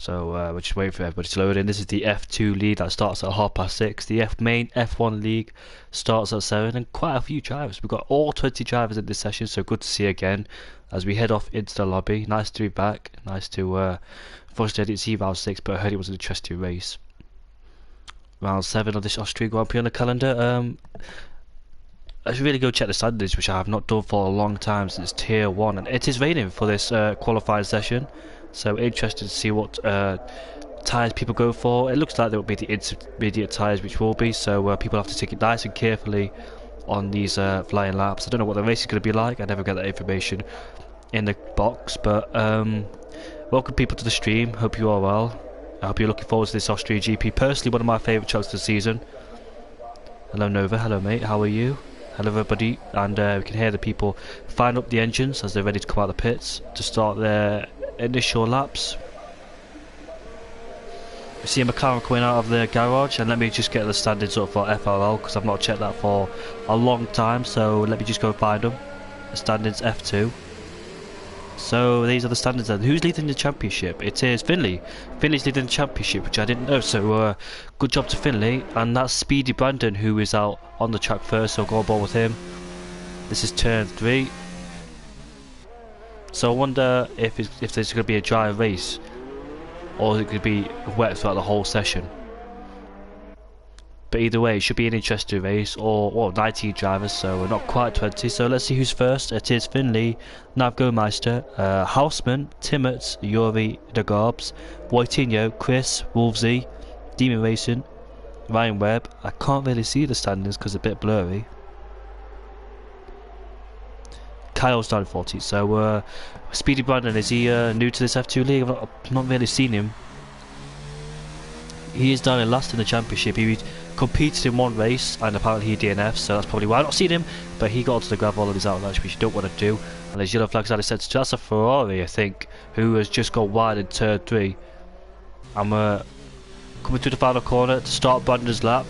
So we're just waiting for everybody to load in. This is the F2 league that starts at 6:30. The main F1 league starts at 7, and quite a few drivers. We've got all 20 drivers in this session, so good to see you again as we head off into the lobby. Nice to be back. Nice to. Unfortunately, I didn't see round 6, but I heard it was an interesting race. Round 7 of this Austria Grand Prix on the calendar. I should really go check the standings, which I have not done for a long time since Tier 1, and it is raining for this qualifying session. So interested to see what tyres people go for. It looks like there will be the intermediate tyres, which will be, so people have to take it nice and carefully on these flying laps. I don't know what the race is going to be like. I never get that information in the box, but welcome people to the stream. Hope you are well. I hope you're looking forward to this Austria GP. Personally, one of my favourite tracks of the season. Hello Nova, hello mate, how are you? Hello everybody, and we can hear the people fire up the engines as they're ready to come out of the pits to start their initial laps. We see a McLaren coming out of the garage, and let me just get the standings up for FRL because I've not checked that for a long time, so let me just go find them. The standings F2. So these are the standings then. Who's leading the championship? It is Finley. Finley's leading the championship, which I didn't know, so good job to Finley. And that's Speedy Brandon, who is out on the track first, so go on board with him. This is turn 3. So I wonder if there's going to be a dry race, or is it going to be wet throughout the whole session. But either way, it should be an interesting race, or 19 drivers, so we're not quite 20. So let's see who's first. It is Finley, Navgomeister, Houseman, Timmets, Yuri, De Garbs, Wojtinho, Chris, Wolvesy, Demon Racing, Ryan Webb. I can't really see the standings because it's a bit blurry. Kyle's down 40. So Speedy Brandon, is he new to this F2 league? I've not really seen him. He is down in last in the championship. He competed in one race and apparently he DNF, so that's probably why I've not seen him. But he got onto the gravel and he's out of that, which you don't want to do. And there's yellow flags out of sense. That's a Ferrari, I think, who has just got wide in turn 3. I'm coming through the final corner to start Brandon's lap.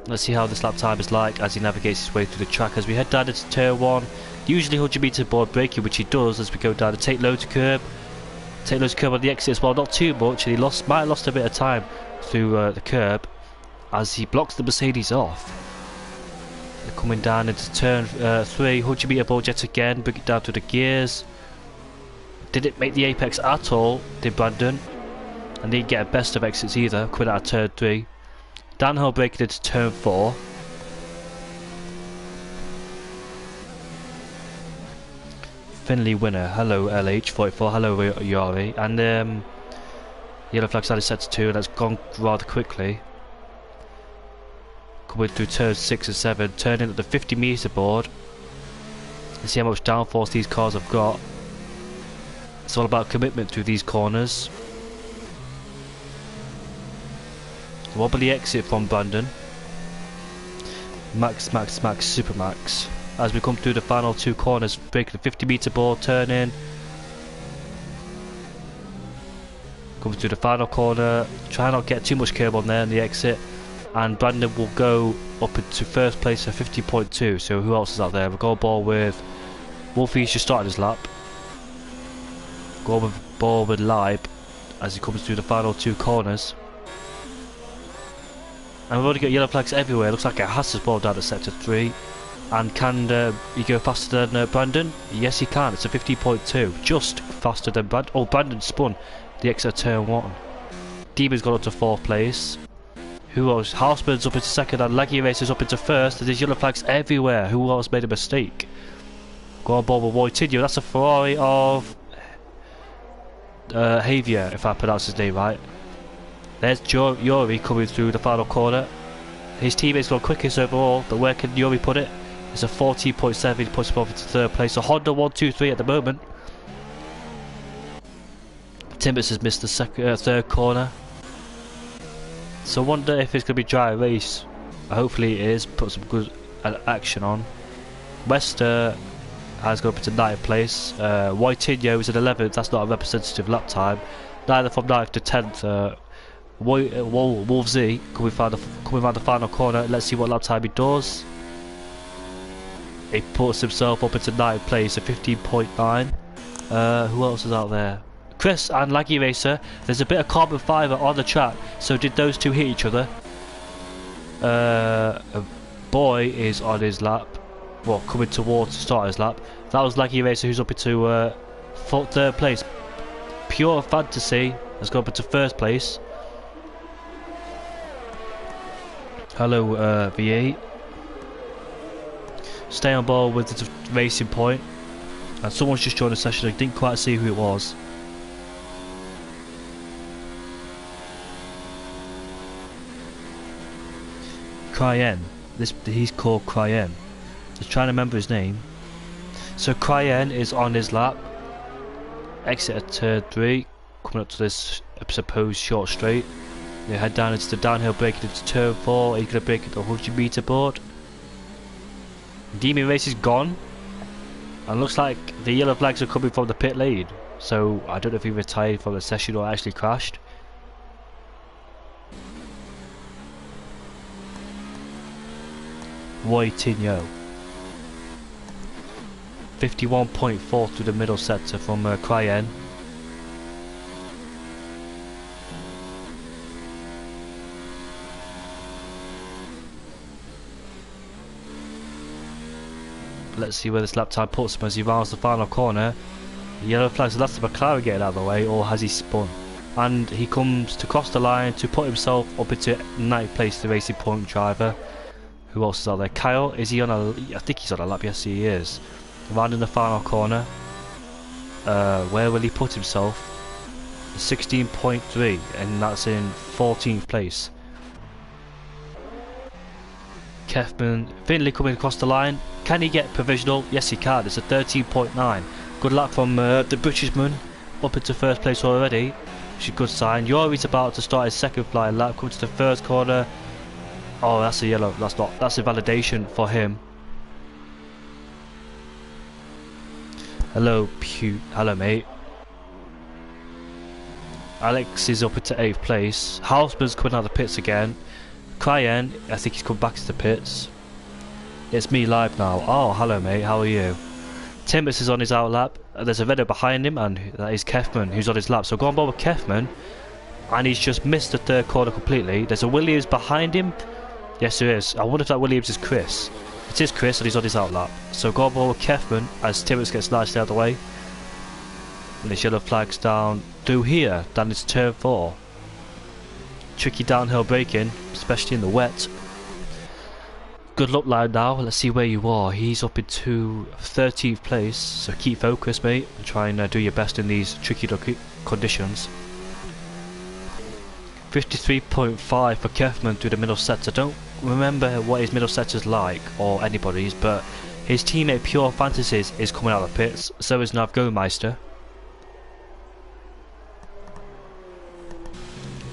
Let's see how this lap time is like as he navigates his way through the track as we head down into turn 1. Usually 100 metre board braking, which he does as we go down to take low to curb. Take low to curb on the exit as well, not too much, and he might have lost a bit of time through the curb as he blocks the Mercedes off. They're coming down into turn 3, 100 metre board jet again, bring it down to the gears. Didn't make the apex at all, did Brandon, and didn't get a best of exits either, coming out of turn 3. Downhill braking into turn 4. Finley winner, hello LH44, hello Yari, and yellow flag side is set to 2, and that's gone rather quickly. Coming through turns 6 and 7, turning at the 50 metre board. Let's see how much downforce these cars have got. It's all about commitment through these corners. Wobbly exit from Brandon. Max, super max. As we come through the final 2 corners, breaking the 50 metre board, turn in. Coming through the final corner, try not to get too much curb on there in the exit. And Brandon will go up into first place at 50.2. So who else is out there? We'll go ball with Wolfie's just started his lap. Go with ball with Leib as he comes through the final 2 corners. And we've already got yellow flags everywhere. Looks like it has to ball down to sector 3. And can he go faster than Brandon? Yes, he can. It's a 50.2, just faster than Brandon. Oh, Brandon spun the exit turn 1. Demon's got up to 4th place. Who else? Houseman's up into 2nd, and Leggy Racer's up into 1st. There's yellow flags everywhere. Who else made a mistake? Go on board with Wojtinho. That's a Ferrari of Javier, if I pronounce his name right. There's Yuri coming through the final corner. His teammates gone quickest overall, but where can Yuri put it? It's a 40.7, he puts him over to 3rd place. So Honda 1, 2, 3 at the moment. Timmets has missed the 3rd corner. So I wonder if it's going to be a dry race. Hopefully it is, put some good action on. Wester has gone up into 9th place. Wojtinho is in 11th, that's not a representative lap time. Neither from 9th to 10th. Wolvesy coming around the final corner. Let's see what lap time he does. He puts himself up into 9th place at 15.9. Who else is out there? Chris and Laggy Racer. There's a bit of carbon fibre on the track. So did those two hit each other? A boy is on his lap. Well, coming towards the start of his lap. That was Laggy Racer, who's up into third place. Pure Fantasy has gone up into first place. Hello, V8. Stay on board with the racing point. And someone's just joined the session. I didn't quite see who it was. Cryen. He's called Cryen. Just trying to remember his name. So Cryen is on his lap. Exit at turn 3. Coming up to this supposed short straight. They head down into the downhill, breaking into turn 4. He's going to break into the 100 metre board. Demon Race is gone. And looks like the yellow flags are coming from the pit lane. So I don't know if he retired from the session or actually crashed. Roy Tigno. 51.4 through the middle sector from Cryen. Let's see where this lap time puts him as he rounds the final corner. The yellow flag, so that's the McLaren getting out of the way, or has he spun? And he comes to cross the line to put himself up into 9th place, the Racing Point driver. Who else is out there? Kyle, is he on a... I think he's on a lap, yes he is. Rounding the final corner. Where will he put himself? 16.3, and that's in 14th place. Kefman, Finley coming across the line. Can he get provisional? Yes he can. It's a 13.9. Good luck from the Britishman. Up into first place already. Which is a good sign. Yori's about to start his second flying lap. Coming to the first corner. Oh, that's a yellow. That's not. That's a validation for him. Hello, Pew. Hello, mate. Alex is up into 8th place. Hausman's coming out of the pits again. Cryen, I think he's come back to the pits. It's me live now. Oh, hello mate, how are you? Timbers is on his out lap. There's a Renault behind him, and that is Kefman who's on his lap. So go on board with Kefman, and he's just missed the third corner completely. There's a Williams behind him. Yes, there is. I wonder if that Williams is Chris. It is Chris, and he's on his out lap. So go on board with Kefman as Timbers gets nicely out of the way. And the yellow flag's down through here. Down into turn 4. Tricky downhill braking, especially in the wet. Good luck lad now. Let's see where you are. He's up into 13th place, so keep focused mate and try and do your best in these tricky conditions. 53.5 for Kefman through the middle sector. Don't remember what his middle sector's like, or anybody's, but his teammate Pure Fantasies is coming out of the pits, so is Navgomeister.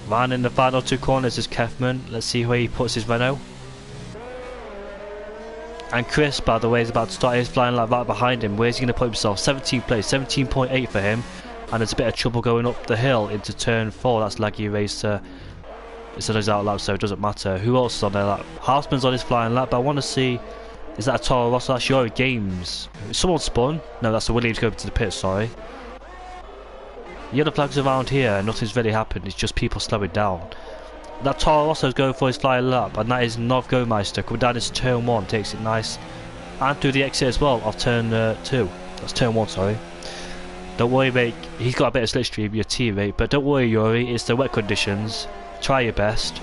Round in the final 2 corners is Kefman. Let's see where he puts his Renault. And Chris, by the way, is about to start his flying lap right behind him. Where's he going to put himself? 17th place, 17.8 for him. And there's a bit of trouble going up the hill into turn 4. That's Laggy Racer. It's on his out lap, so it doesn't matter. Who else is on their lap? Hausman's on his flying lap, but I want to see... Is that a Toro Rosso? That's Yori Games. Someone spun? No, that's the Williams going to the pit, sorry. The other flags around here, nothing's really happened. It's just people slowing down. That Toro Rosso is going for his flying lap, and that is Navgomeister coming down into turn 1, takes it nice, and through the exit as well of turn 2. That's turn 1, sorry. Don't worry mate, he's got a bit of slipstream, your teammate, but don't worry Yori, it's the wet conditions. Try your best.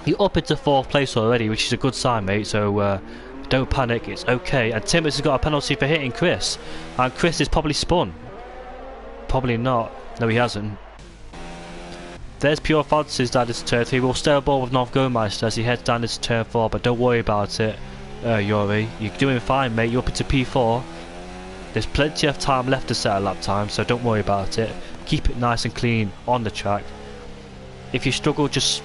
You're up into 4th place already, which is a good sign mate, so don't panic, it's okay. And Timmons has got a penalty for hitting Chris, and Chris is probably spun. Probably not. No, he hasn't. There's Pure Fantasy down into turn 3. We'll stay aboard with Navgomeister as he heads down into turn 4, but don't worry about it, Yori. You're doing fine, mate. You're up into P4. There's plenty of time left to set a lap time, so don't worry about it. Keep it nice and clean on the track. If you struggle, just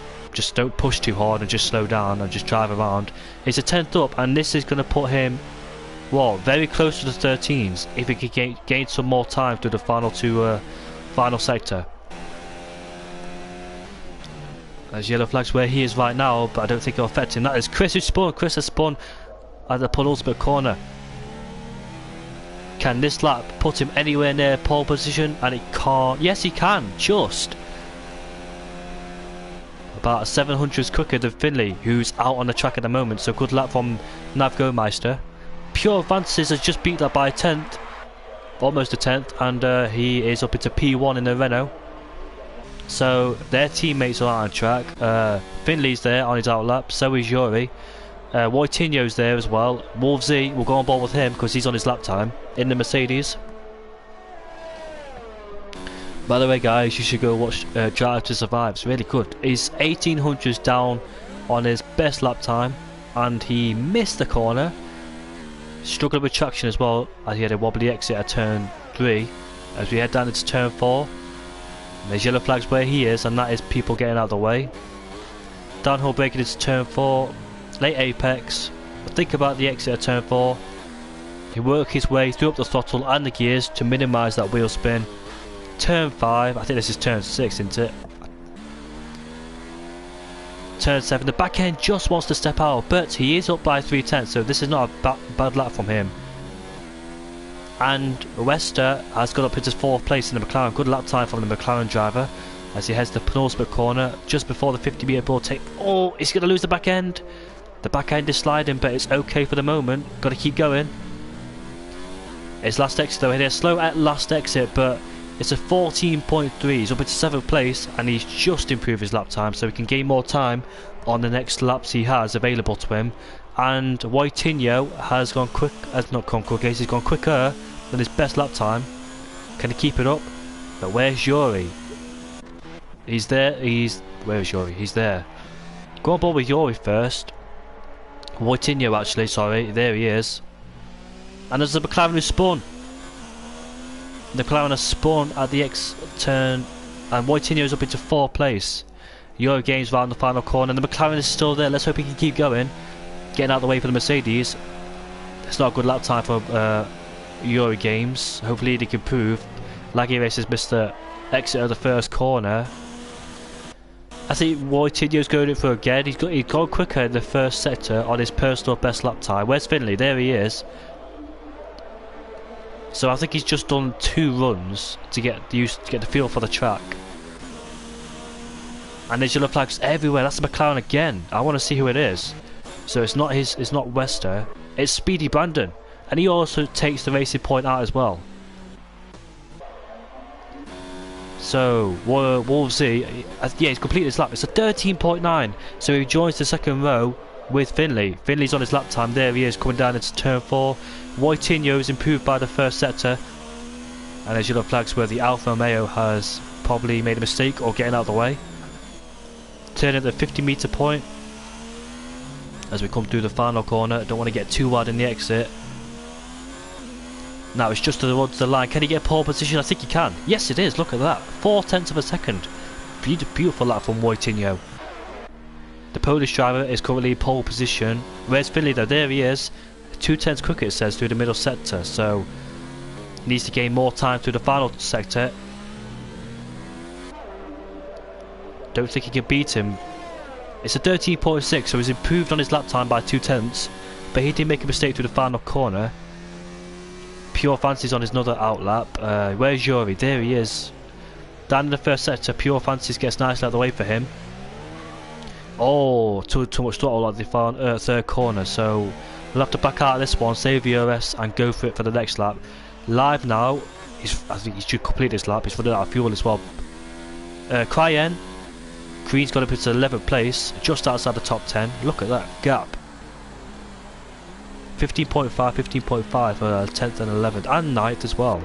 don't push too hard and just slow down and just drive around. It's a 10th up, and this is going to put him, well, very close to the 13s if he can gain some more time through the final final sector. There's yellow flags where he is right now, but I don't think it'll affect him. That is Chris who spun. Chris has spun at the penultimate corner. Can this lap put him anywhere near pole position? And it can't. Yes, he can. Just about 700s quicker than Finley, who's out on the track at the moment. So good lap from Navgomeister. Pure Advances has just beat that by a 10th, almost a 10th, and he is up into P1 in the Renault. So their teammates are out on track. Finley's there on his outlap, so is Yuri. Wojtinho's there as well. Wolf Z will go on board with him because he's on his lap time in the Mercedes. By the way, guys, you should go watch Drive to Survive. It's really good. He's 1800s down on his best lap time, and he missed the corner. Struggled with traction as well, as he had a wobbly exit at turn 3. As we head down into turn 4, there's yellow flags where he is, and that is people getting out of the way. Downhill braking into turn 4, late apex. Think about the exit at turn 4. He worked his way through up the throttle and the gears to minimise that wheel spin. Turn 5, I think this is turn 6, isn't it? Turn 7, the back end just wants to step out, but he is up by 3/10, so this is not a bad lap from him. And Wester has got up into 4th place in the McLaren. Good lap time from the McLaren driver as he heads the penultimate corner just before the 50-metre board take. Oh, he's going to lose the back end. The back end is sliding, but it's okay for the moment. Got to keep going. His last exit though, he had a slow at last exit, but it's a 14.3. He's up into 7th place, and he's just improved his lap time, so he can gain more time on the next laps he has available to him. And Wojtinho has gone quick, has not gone quick, he's gone quicker than his best lap time. Can he keep it up? But where's Yuri? He's there. Where is Yuri? He's there. Go on board with Yuri first. Wojtinho, actually, sorry. There he is. And there's the McLaren who spun. The McLaren has spun at the X turn, and Wojtinho is up into 4th place. Yuri gains round the final corner, and the McLaren is still there. Let's hope he can keep going. Getting out of the way for the Mercedes. It's not a good lap time for Yuri Games. Hopefully they can improve. Laggy Race has missed the exit of the first corner. I think Wojtinho's going in for again. He's gone quicker in the first sector on his personal best lap time. Where's Finley? There he is. So I think he's just done 2 runs to get the feel for the track. And there's yellow flags everywhere. That's the McLaren again. I want to see who it is. So it's not Wester. It's Speedy Brandon, and he also takes the racing point out as well. So Wolvesy, yeah, he's completed his lap. It's a 13.9. So he joins the second row with Finley. Finley's on his lap time. There he is, coming down into turn 4. Wojtinho is improved by the first sector, and there's yellow flags where the Alfa Romeo has probably made a mistake or getting out of the way. Turning at the 50-metre point as we come through the final corner. Don't want to get too wide in the exit. Now it's just towards the line. Can he get pole position? I think he can. Yes, it is. Look at that. 4/10 of a second. Beautiful lap from Wojtinho. The Polish driver is currently in pole position. Where's Finley though? There he is. 2/10 quicker, it says, through the middle sector. So needs to gain more time through the final sector. Don't think he can beat him. It's a 13.6, so he's improved on his lap time by 2/10, but he did make a mistake through the final corner. Pure Fancy's on his another outlap. Where's Yuri? There he is. Down in the first sector, Pure Fancies gets nicely out of the way for him. Oh, too much throttle at the third corner, so we'll have to back out of this one, save the ERS, and go for it for the next lap. Live now, I think he should complete this lap. He's running out of fuel as well. Cryen, Green's got up into 11th place, just outside the top 10. Look at that gap. 15.5, 15.5 for 10th and 11th, and 9th as well.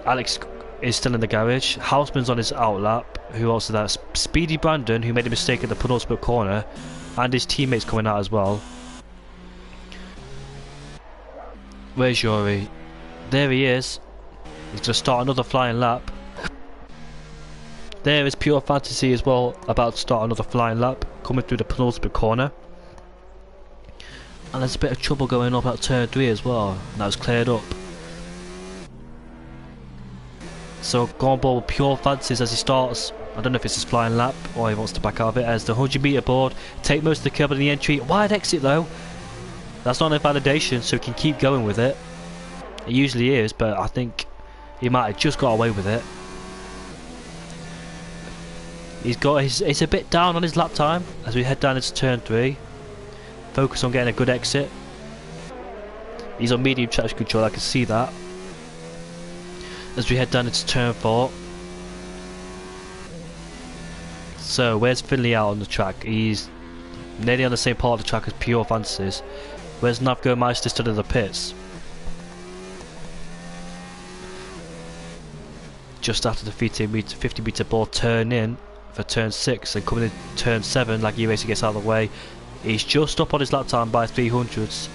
Alex is still in the garage. Houseman's on his outlap. Who else is that? Speedy Brandon, who made a mistake at the penultimate corner, and his teammates coming out as well. Where's Yuri? There he is. He's going to start another flying lap. There is Pure Fantasy as well, about to start another flying lap, coming through the penultimate corner. And there's a bit of trouble going up at turn 3 as well. That was cleared up. So go on board with Pure Fancies as he starts. I don't know if it's his flying lap or he wants to back out of it as the 100-metre board. Take most of the curb in the entry. Wide exit though. That's not enough validation, so he can keep going with it. It usually is, but I think he might have just got away with it. He's a bit down on his lap time as we head down into turn 3. Focus on getting a good exit. He's on medium traction control, I can see that. As we head down into turn 4. So where's Finley out on the track? He's nearly on the same part of the track as Pure Fantasies. Where's Navgo Meister still in the pits? Just after the 50 meter ball turn in for turn 6 and coming in turn 7, like Eraser gets out of the way. He's just up on his lap time by 300s.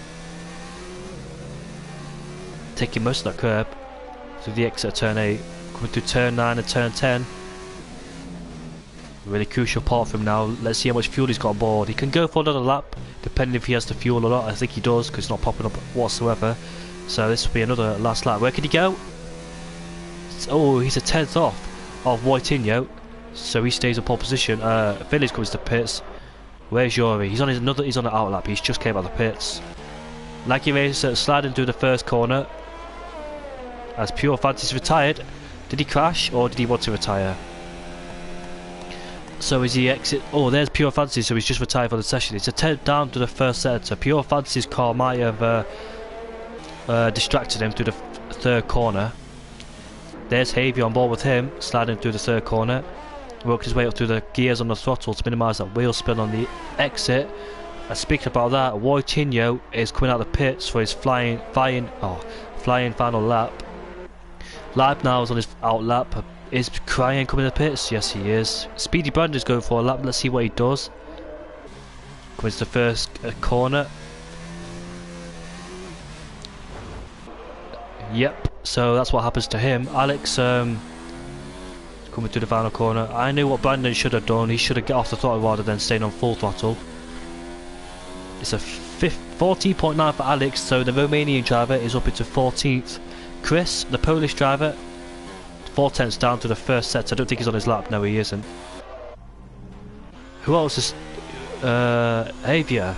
Taking most of that curb through the exit of turn 8, coming through turn 9 and turn 10. Really crucial part for him now. Let's see how much fuel he's got on board. He can go for another lap depending if he has the fuel or not. I think he does because it's not popping up whatsoever. So this will be another last lap. Where can he go? Oh, he's a 10th off of Wojtinho, so he stays in pole position. Finley's comes to the pits. Where's Yuri? He's on an out lap. He's just came out of the pits. Lucky Racer sliding through the first corner. As Pure Fantasy's retired. Did he crash or did he want to retire? So is he exit? Oh, there's Pure Fantasy, so he's just retired for the session. It's a 10 down to the first sector. Pure Fantasy's car might have distracted him through the third corner. There's Havy on board with him, sliding through the third corner. Worked his way up through the gears on the throttle to minimise that wheel spin on the exit. And speaking about that, Wojtinho is coming out of the pits for his flying final lap. Leib now is on his out lap. Is Crying coming to the pits? Yes, he is. Speedy Brander's going for a lap. Let's see what he does. Coming to the first corner. Yep. So that's what happens to him. Alex coming through the final corner. I knew what Brandon should have done. He should have got off the throttle rather than staying on full throttle. It's a 14.9 for Alex, so the Romanian driver is up into 14th. Chris, the Polish driver, 4/10ths down to the first set. I don't think he's on his lap. No, he isn't. Who else is Avia?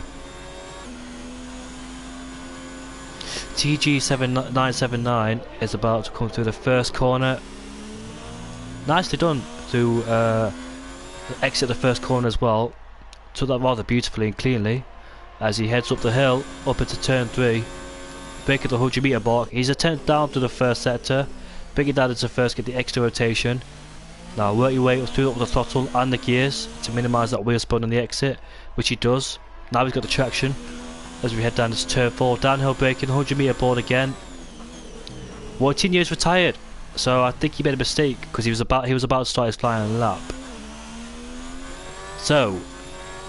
TG7979 is about to come through the first corner. Nicely done to exit the first corner as well. Took that rather beautifully and cleanly as he heads up the hill up into turn 3. Breaking the 100 meter mark. He's a 10th down to the first sector. Bringing down into first, get the extra rotation. Now work your way up through the throttle and the gears to minimise that wheel spin on the exit, which he does. Now he's got the traction. As we head down to turn 4, downhill braking, 100 meter board again. Wojtinho's retired, so I think he made a mistake because he was about to start his flying lap. So,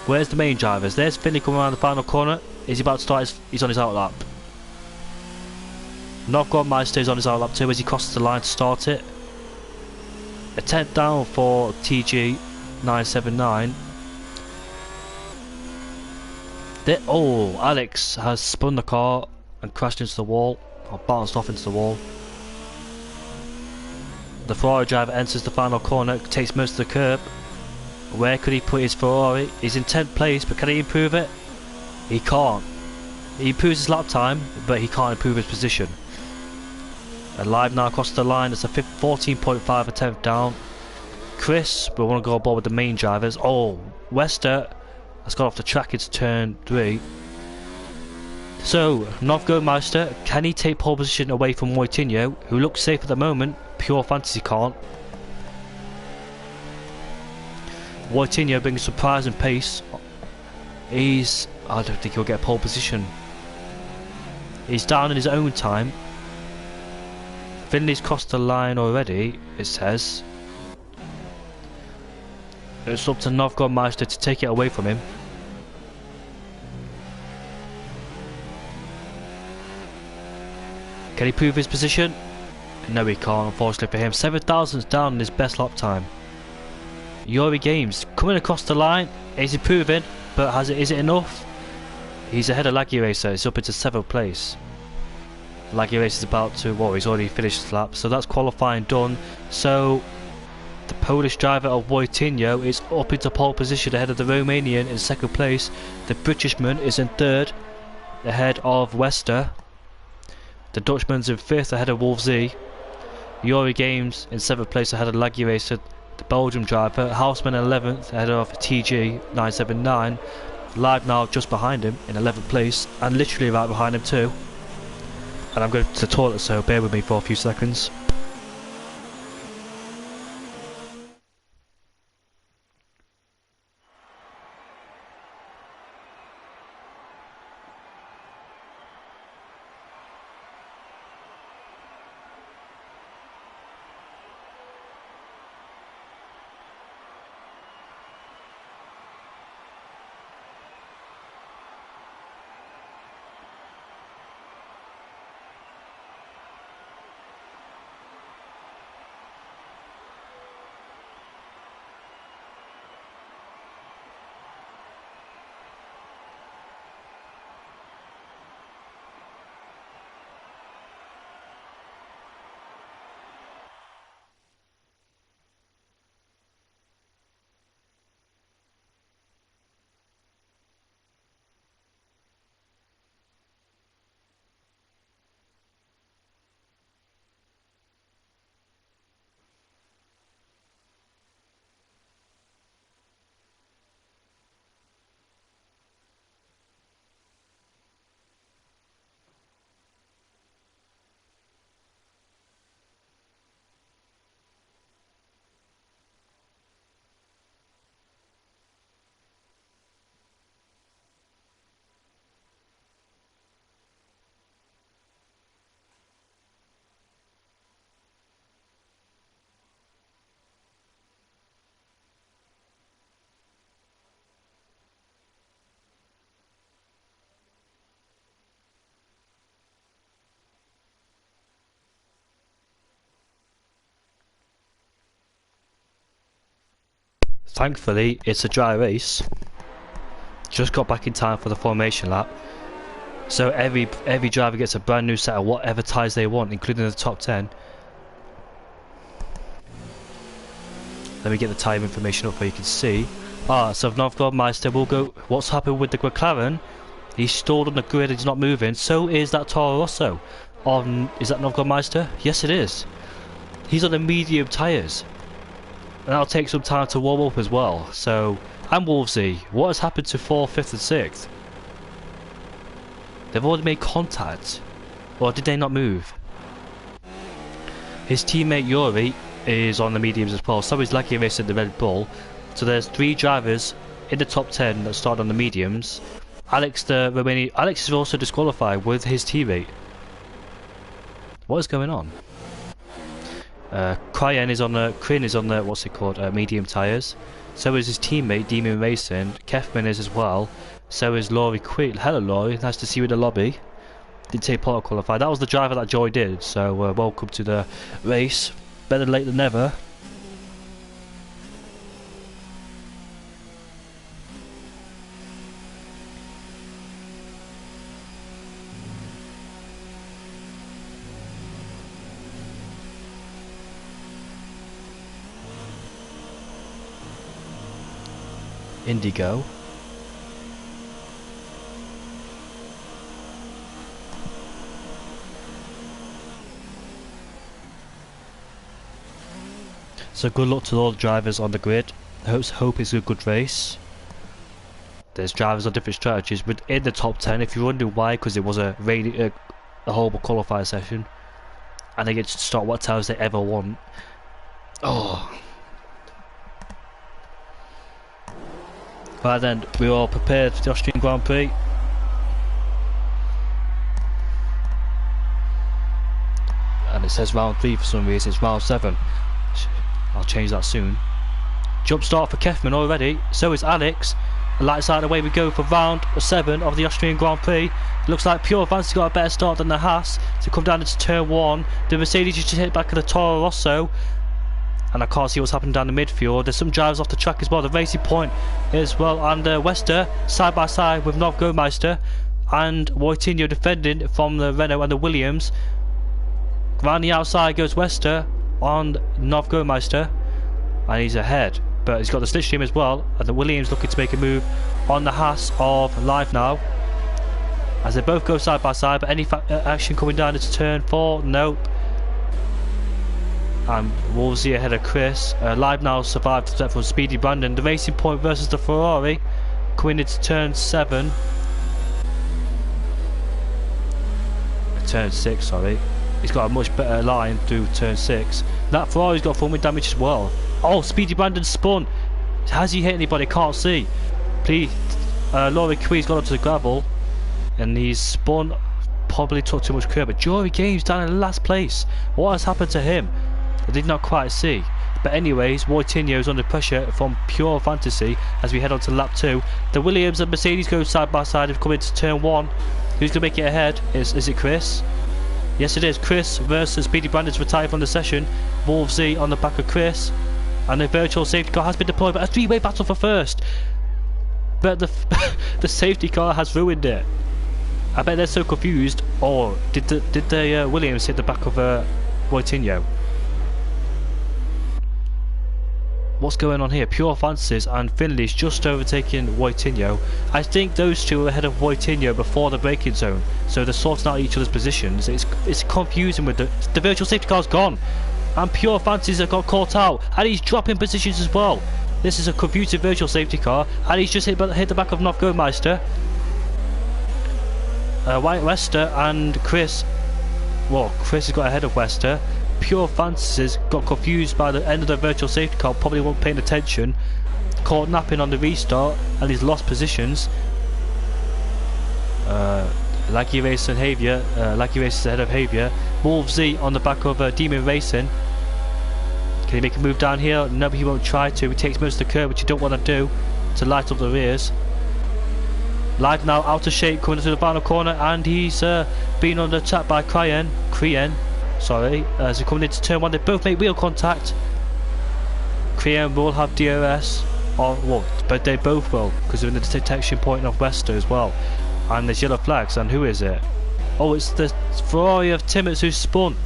where's the main drivers? There's Finley coming around the final corner. Is he about to start he's on his out lap. Novgorod Meister is on his out lap too as he crosses the line to start it. A 10th down for TG979. Oh, Alex has spun the car and crashed into the wall, or bounced off into the wall. The Ferrari driver enters the final corner, takes most of the curb. Where could he put his Ferrari? He's in 10th place, but can he improve it? He can't. He improves his lap time, but he can't improve his position. And Live now across the line, it's a 14.5 attempt down. Chris, we want to go aboard with the main drivers. Oh, Wester has got off the track into turn 3. So, Novgorod Meister, can he take pole position away from Wojtinho, who looks safe at the moment? Pure Fantasy can't. Wojtinho brings surprise and pace. I don't think he'll get pole position. He's down in his own time. Finley's crossed the line already, it says. It's up to Novgorod Meister to take it away from him. Can he prove his position? No, he can't, unfortunately for him. 7,000's down in his best lap time. Yuri Games coming across the line. Is improving, but is it enough? He's ahead of Laggy Racer. It's up into 7th place. Laggy Racer is about to, he's already finished his lap, so that's qualifying done. So the Polish driver of Wojtinho is up into pole position ahead of the Romanian in 2nd place. The Britishman is in 3rd ahead of Wester. The Dutchman's in 5th ahead of Wolf Z. Yuri Games in 7th place ahead of Laggy Racer, the Belgium driver. Houseman in 11th ahead of TG 979. Live Now just behind him in 11th place, and literally right behind him too. And I'm going to the toilet, so bear with me for a few seconds. Thankfully, it's a dry race. Just got back in time for the formation lap. So every driver gets a brand new set of whatever tyres they want, including the top 10. Let me get the tyre information up so you can see. So Novgorod-Meister will go. What's happened with the McLaren? He's stalled on the grid and he's not moving. So is that Toro Rosso. Is that Novgorod-Meister? Yes, it is. He's on the medium tyres. And that'll take some time to warm up as well. So, and Wolvesy, what has happened to 4th, 5th and 6th? They've already made contact. Or did they not move? His teammate Yuri is on the mediums as well. So is Lucky Racing the Red Bull. So there's 3 drivers in the top 10 that start on the mediums. Alex is also disqualified with his teammate. What is going on? Kryn is on the what's it called, medium tyres. So is his teammate Demon Racing. Kefman is as well. So is Laurie Quinn. Hello Laurie, nice to see you in the lobby. Didn't take part of qualify. That was the driver that Joy did. So welcome to the race. Better late than never. Indigo. So good luck to all the drivers on the grid. Hope it's a good race. There's drivers on different strategies within the top 10. If you're wondering why, because it was a horrible qualifier session, and they get to start what tires they ever want. Oh. Right then, we're all prepared for the Austrian Grand Prix. And it says round 3 for some reason, it's round 7. I'll change that soon. Jump start for Kefman already, so is Alex. And lights out, away we go for round 7 of the Austrian Grand Prix. It looks like Pure Vance got a better start than the Haas to come down into turn 1. The Mercedes just hit back at the Toro Rosso. And I can't see what's happening down the midfield. There's some drivers off the track as well. The Racing Point as well. And Wester side by side with Novgorod-Meister. And Wojtinho defending from the Renault and the Williams. Around the outside goes Wester on Novgorod-Meister. And he's ahead. But he's got the slipstream as well. And the Williams looking to make a move on the Haas of Live Now. as they both go side by side, but any action coming down into turn 4? Nope. And Wolsey ahead of Chris. Live now survived the threat from Speedy Brandon. The Racing Point versus the Ferrari coming into turn 7. Turn 6, sorry. He's got a much better line through turn 6. That Ferrari's got full damage as well. Oh, Speedy Brandon spun. Has he hit anybody? Can't see. Please, Laurie Quee's got onto the gravel, and he's spun. Probably took too much curb. But Jory Games down in last place. What has happened to him? I did not quite see. But anyways, Wojtinho's under pressure from Pure Fantasy as we head on to lap 2. The Williams and Mercedes go side by side and come into turn 1. Who's going to make it ahead? Is it Chris? Yes, it is. Chris versus Speedy Brandon's retired from the session. Wolvesy on the back of Chris. And a virtual safety car has been deployed, but a 3-way battle for first. But the safety car has ruined it. I bet they're so confused. Or did the Williams hit the back of Wojtinho? What's going on here? Pure Fancies and Finley's just overtaking Wojtinho. I think those two are ahead of Wojtinho before the braking zone, so they're sorting out each other's positions. It's confusing with the virtual safety car's gone, and Pure Fancies have got caught out, and he's dropping positions as well. This is a confusing virtual safety car, and he's just hit the back of Nofgomeister. Wester and Chris. Well, Chris has got ahead of Wester. Pure Fantasies got confused by the end of the virtual safety car, probably weren't paying attention, caught napping on the restart, and he's lost positions. Laggy Racer and Havia, Laggy Racer's ahead of Havia. Wolvesy on the back of Demon Racing. Can he make a move down here? No, but he won't try to. He takes most of the curve, which you don't want to do, to light up the rears. Live now, out of shape, coming into the final corner, and he's been on the attack by Crien. Sorry, as they're coming into turn 1, they both make wheel contact. Crien will have DRS, but they both will, because they're in the detection point of Wester as well. And there's yellow flags, and who is it? Oh, it's the Ferrari of Timmets who spun.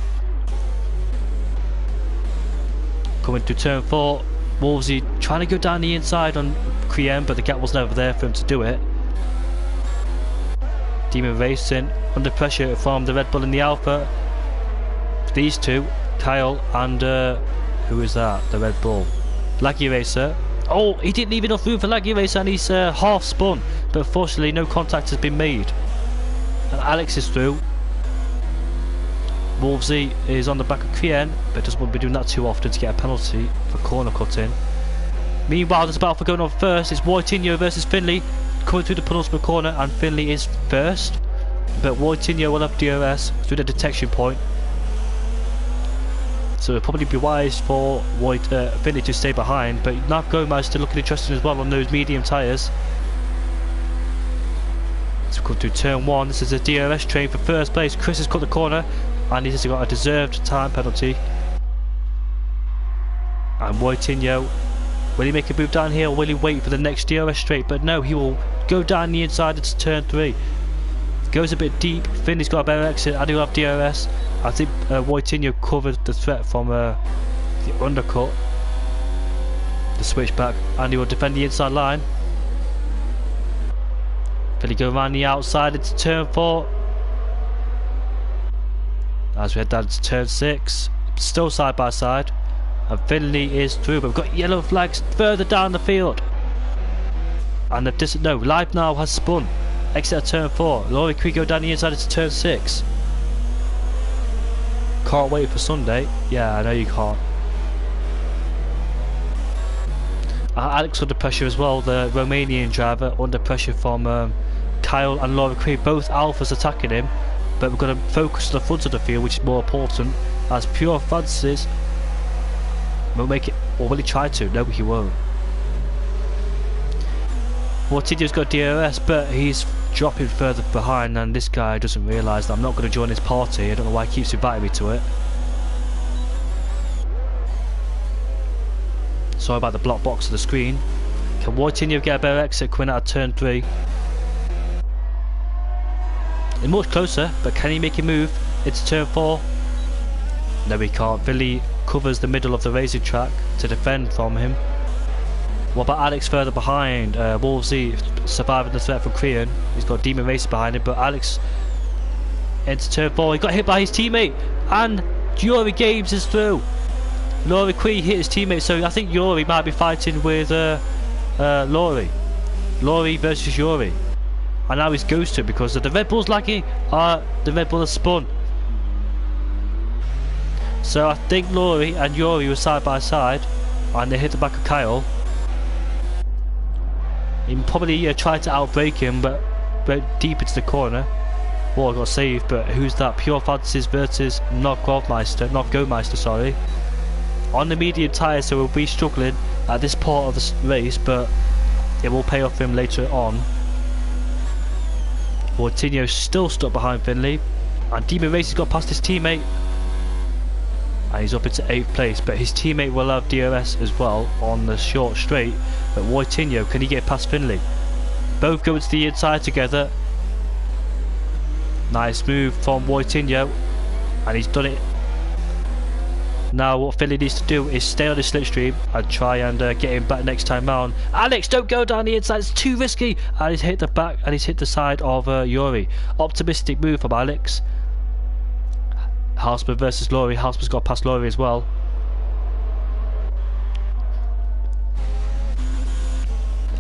Coming to turn 4, Wolvesy trying to go down the inside on Crien, but the gap was never there for him to do it. Demon Racing under pressure from the Red Bull and the Alpha. These two, Kyle and who is that? The Red Bull. Laggy Racer. Oh, he didn't leave enough room for Laggy Racer, and he's half spun. But fortunately, no contact has been made. And Alex is through. Wolvesy is on the back of Crien, but doesn't want to be doing that too often to get a penalty for corner cutting. Meanwhile, there's a battle for going on first. It's Wojtinho versus Finley coming through the penultimate corner, and Finley is first. But Wojtinho will have DRS through the detection point. So it'll probably be wise for Finley to stay behind, but Nofgomeister still looking interesting as well on those medium tyres. So come to turn 1, this is a DRS train for first place. Chris has cut the corner, and he's got a deserved time penalty. And Wojtinho, will he make a move down here, or will he wait for the next DRS straight? But no, he will go down the inside into turn 3. Goes a bit deep. Finley's got a better exit, and he'll have DRS. I think Wojtinho covered the threat from the undercut, the switchback, and he will defend the inside line. Finley go around the outside into turn 4. As we head down to turn 6, still side by side, and Finley is through, but we've got yellow flags further down the field. And they've Live Now has spun. Exit at turn 4. Laurie Cree go down the inside into turn 6. Can't wait for Sunday. Yeah, I know you can't. Alex under pressure as well, the Romanian driver, under pressure from Kyle and Laurie Cree, both alphas attacking him. But we've got to focus on the front of the field, which is more important, as Pure Fantasies won't make it, or will he try to? No, he won't. Wojtinho's got DRS, but he's dropping further behind, and this guy doesn't realise that I'm not going to join his party. I don't know why he keeps inviting me to it. Sorry about the block box of the screen. Can Wojtinho get a better exit coming out of turn 3? They're much closer, but can he make a move into turn 4? No, he can't. Billy covers the middle of the racing track to defend from him. What about Alex further behind? Wolvesy surviving the threat from Korean. He's got Demon Racer behind him, but Alex into turn 4. He got hit by his teammate, and Yuri Games is through. Laurie Quee hit his teammate, so I think Yuri might be fighting with Laurie. Laurie versus Yuri. And now he's ghosted because the Red Bull's lagging. The Red Bull has spun. So I think Laurie and Yuri were side by side, and they hit the back of Kyle. He probably tried to outbrake him, but went deep into the corner. Well, I got saved, but who's that? Pure Fantasies versus not Go-Meister, sorry. On the medium tyre, so we'll be struggling at this part of the race, but it will pay off for him later on. Coutinho's still stuck behind Finley, and Demon Racer's got past his teammate, and he's up into 8th place, but his teammate will have DRS as well on the short straight. But Coutinho, can he get past Finley? Both go to the inside together. Nice move from Coutinho, and he's done it. Now what Finley needs to do is stay on his slipstream and try and get him back next time round. Alex, don't go down the inside, it's too risky. And he's hit the back, and he's hit the side of Yuri. Optimistic move from Alex. Hausman versus Laurie. Hausman's got past Laurie as well.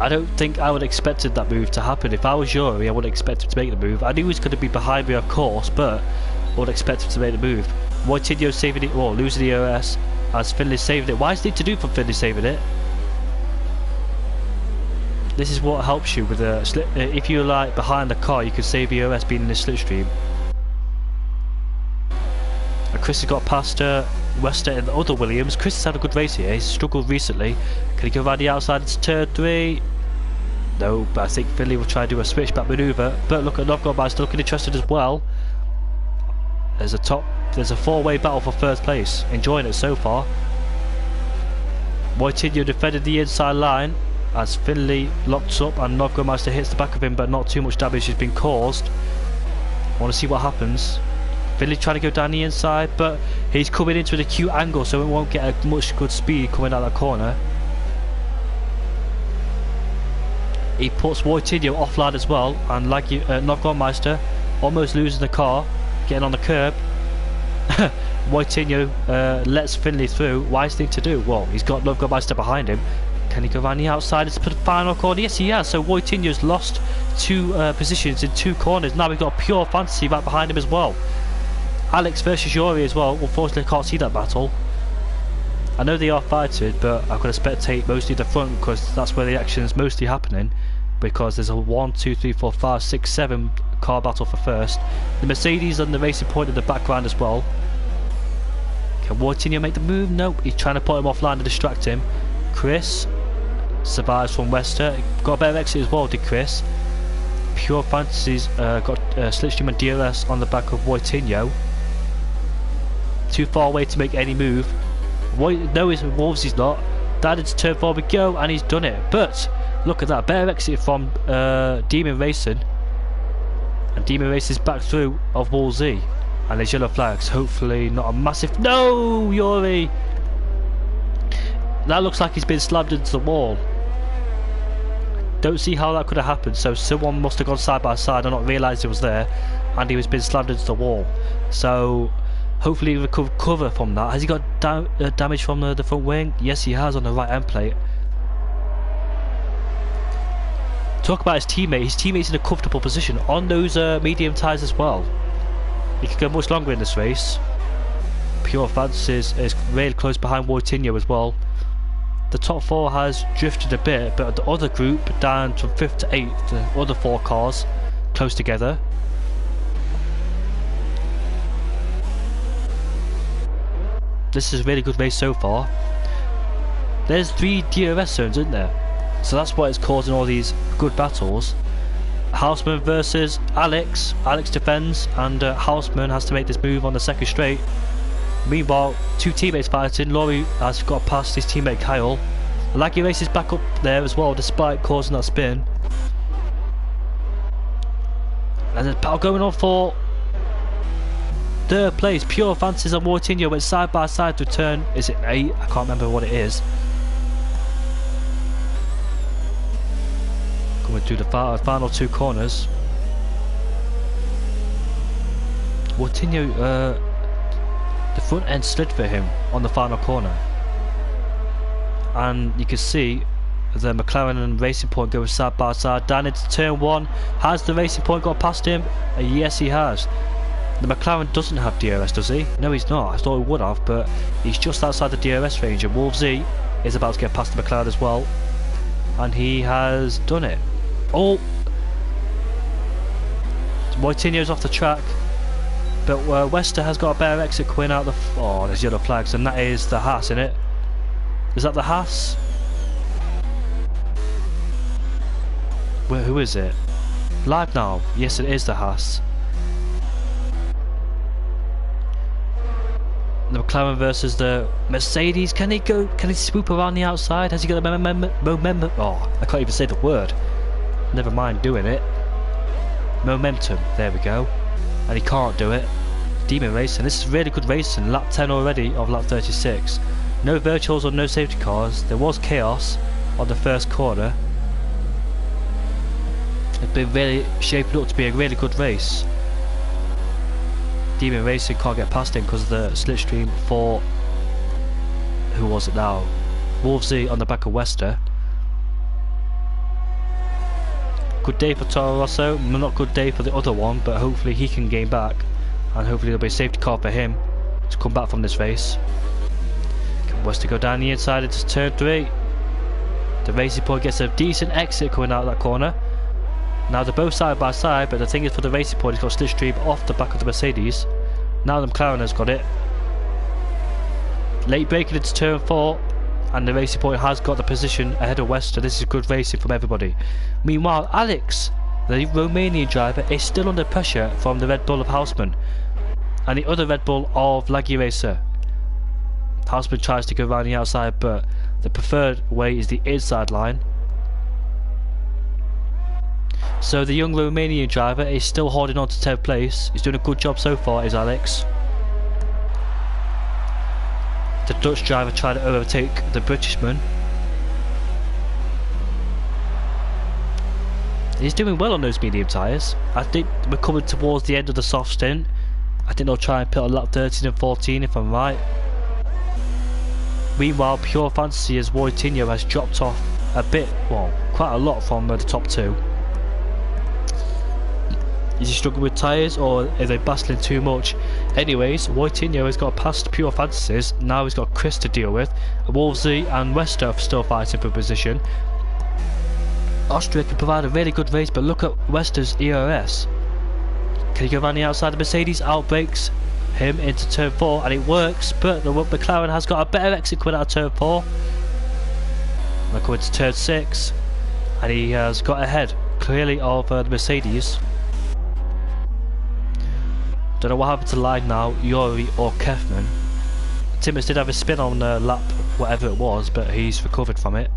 I don't think I would have expected that move to happen. If I was Yuri, I would have expected to make the move. I knew he was going to be behind me, of course, but I would expect him to make the move. Coutinho saving it, or losing the OS, as Finley saving it. Why is it to do from Finley saving it? This is what helps you with a slip. If you're like behind the car, you can save the OS being in the slipstream. And Chris has got past Wester and the other Williams. Chris has had a good race here. He's struggled recently. Can he go around the outside into turn 3? No, but I think Finley will try to do a switchback manoeuvre. But look at Novgorod looking interested as well. There's a four-way battle for first place. Enjoying it so far. Coutinho defended the inside line as Finley locks up and Novgorod hits the back of him, but not too much damage has been caused. I want to see what happens. Finley trying to go down the inside, but he's coming into an acute angle, so it won't get a much good speed coming out that corner. He puts Coutinho offline as well, and like Novgorod almost losing the car, getting on the curb. Coutinho lets Finley through. Wise thing to do. Well, he's got Novgorod behind him. Can he go around the outside into the final corner? Yes, he has. So Coutinho's lost 2 positions in 2 corners. Now we've got Pure Fantasy right behind him as well. Alex versus Yuri as well. Unfortunately, I can't see that battle. I know they are fighting, but I'm going to spectate mostly the front because that's where the action is mostly happening. Because there's a 1, 2, 3, 4, 5, 6, 7 car battle for first. The Mercedes on the racing point in the background as well. Can Coutinho make the move? Nope. He's trying to put him offline to distract him. Chris survives from Wester. Got a better exit as well, did Chris. Pure Fantasies got Slipstream and DRS on the back of Coutinho. Too far away to make any move. No, it's Wolves, he's not. Down into turn 4 we go, and he's done it. But look at that, better exit from Demon Racing. And Demon Racing's back through of Wolsey. And there's yellow flags. Hopefully not a massive... No, Yuri! That looks like he's been slammed into the wall. Don't see how that could have happened. So someone must have gone side by side and not realised it was there. And he was been slammed into the wall. So... hopefully he can recover from that. Has he got damage from the front wing? Yes, he has on the right end plate. Talk about his teammate. His teammate's in a comfortable position on those medium tyres as well. He could go much longer in this race. Pure Fantasies is really close behind Coutinho as well. The top 4 has drifted a bit, but the other group down from 5th to 8th, the other 4 cars close together. This is a really good race so far. There's 3 DRS zones, isn't there? So that's why it's causing all these good battles. Hausman versus Alex. Alex defends, and Hausman has to make this move on the second straight. Meanwhile, 2 teammates fighting. Laurie has got past his teammate Kyle. Laggy races back up there as well, despite causing that spin. And there's battle going on for 3rd place. Pure Fantasies and Coutinho went side by side to turn. Is it 8? I can't remember what it is. Coming through the final 2 corners. Moutinho, the front end slid for him on the final corner. And you can see the McLaren and Racing Point going side by side down into turn 1. Has the Racing Point got past him? Yes, he has. The McLaren doesn't have DRS, does he? No, he's not. I thought he would have, but he's just outside the DRS range, and Wolvesy is about to get past the McLaren as well, and he has done it. Oh, Moutinho's off the track, but Wester has got a better exit going out the. Oh, there's yellow flags, and that is the Haas, isn't it? Is that the Haas? Who is it? Live now. Yes, it is the Haas. The McLaren versus the Mercedes. Can he go? Can he swoop around the outside? Has he got a momentum? Oh, I can't even say the word. Never mind doing it. Momentum. There we go. And he can't do it. Demon racing. This is really good racing. Lap 10 already of lap 36. No virtuals or no safety cars. There was chaos on the first corner. It's been really shaping up to be a really good race. Demon Racing can't get past him because of the slipstream for, who was it now? Wolvesy on the back of Wester. Good day for Toro Rosso, not good day for the other one, but hopefully he can gain back, and hopefully there'll be a safety car for him to come back from this race. Can Wester go down the inside into turn 3? The Racing Point gets a decent exit coming out of that corner. Now they're both side by side, but the thing is for the Racing Point, he's got slipstream off the back of the Mercedes. Now the McLaren has got it. Late braking into turn 4, and the Racing Point has got the position ahead of Wester. This is good racing from everybody. Meanwhile, Alex, the Romanian driver, is still under pressure from the Red Bull of Houseman and the other Red Bull of Laggy Racer. Houseman tries to go around the outside, but the preferred way is the inside line. So the young Romanian driver is still holding on to 10th place. He's doing a good job so far, is Alex. The Dutch driver trying to overtake the Britishman. He's doing well on those medium tyres. I think we're coming towards the end of the soft stint. I think they'll try and put on lap 13 and 14 if I'm right. Meanwhile, Pure Fantasy as Moutinho has dropped off a bit, well, quite a lot from the top 2. Is he struggling with tyres, or are they battling too much? Anyways, Moutinho has got past Pure Fantasies. Now he's got Chris to deal with. Wolvesy and Wester are still fighting for position. Austria can provide a really good race, but look at Wester's ERS. Can he go around the outside of Mercedes? Outbrakes him into turn 4, and it works, but the McLaren has got a better exit coming out of turn 4. They're coming to turn 6, and he has got ahead clearly of the Mercedes. Don't know what happened to line now, Yori or Kefman. Timmins did have a spin on lap whatever it was, but he's recovered from it.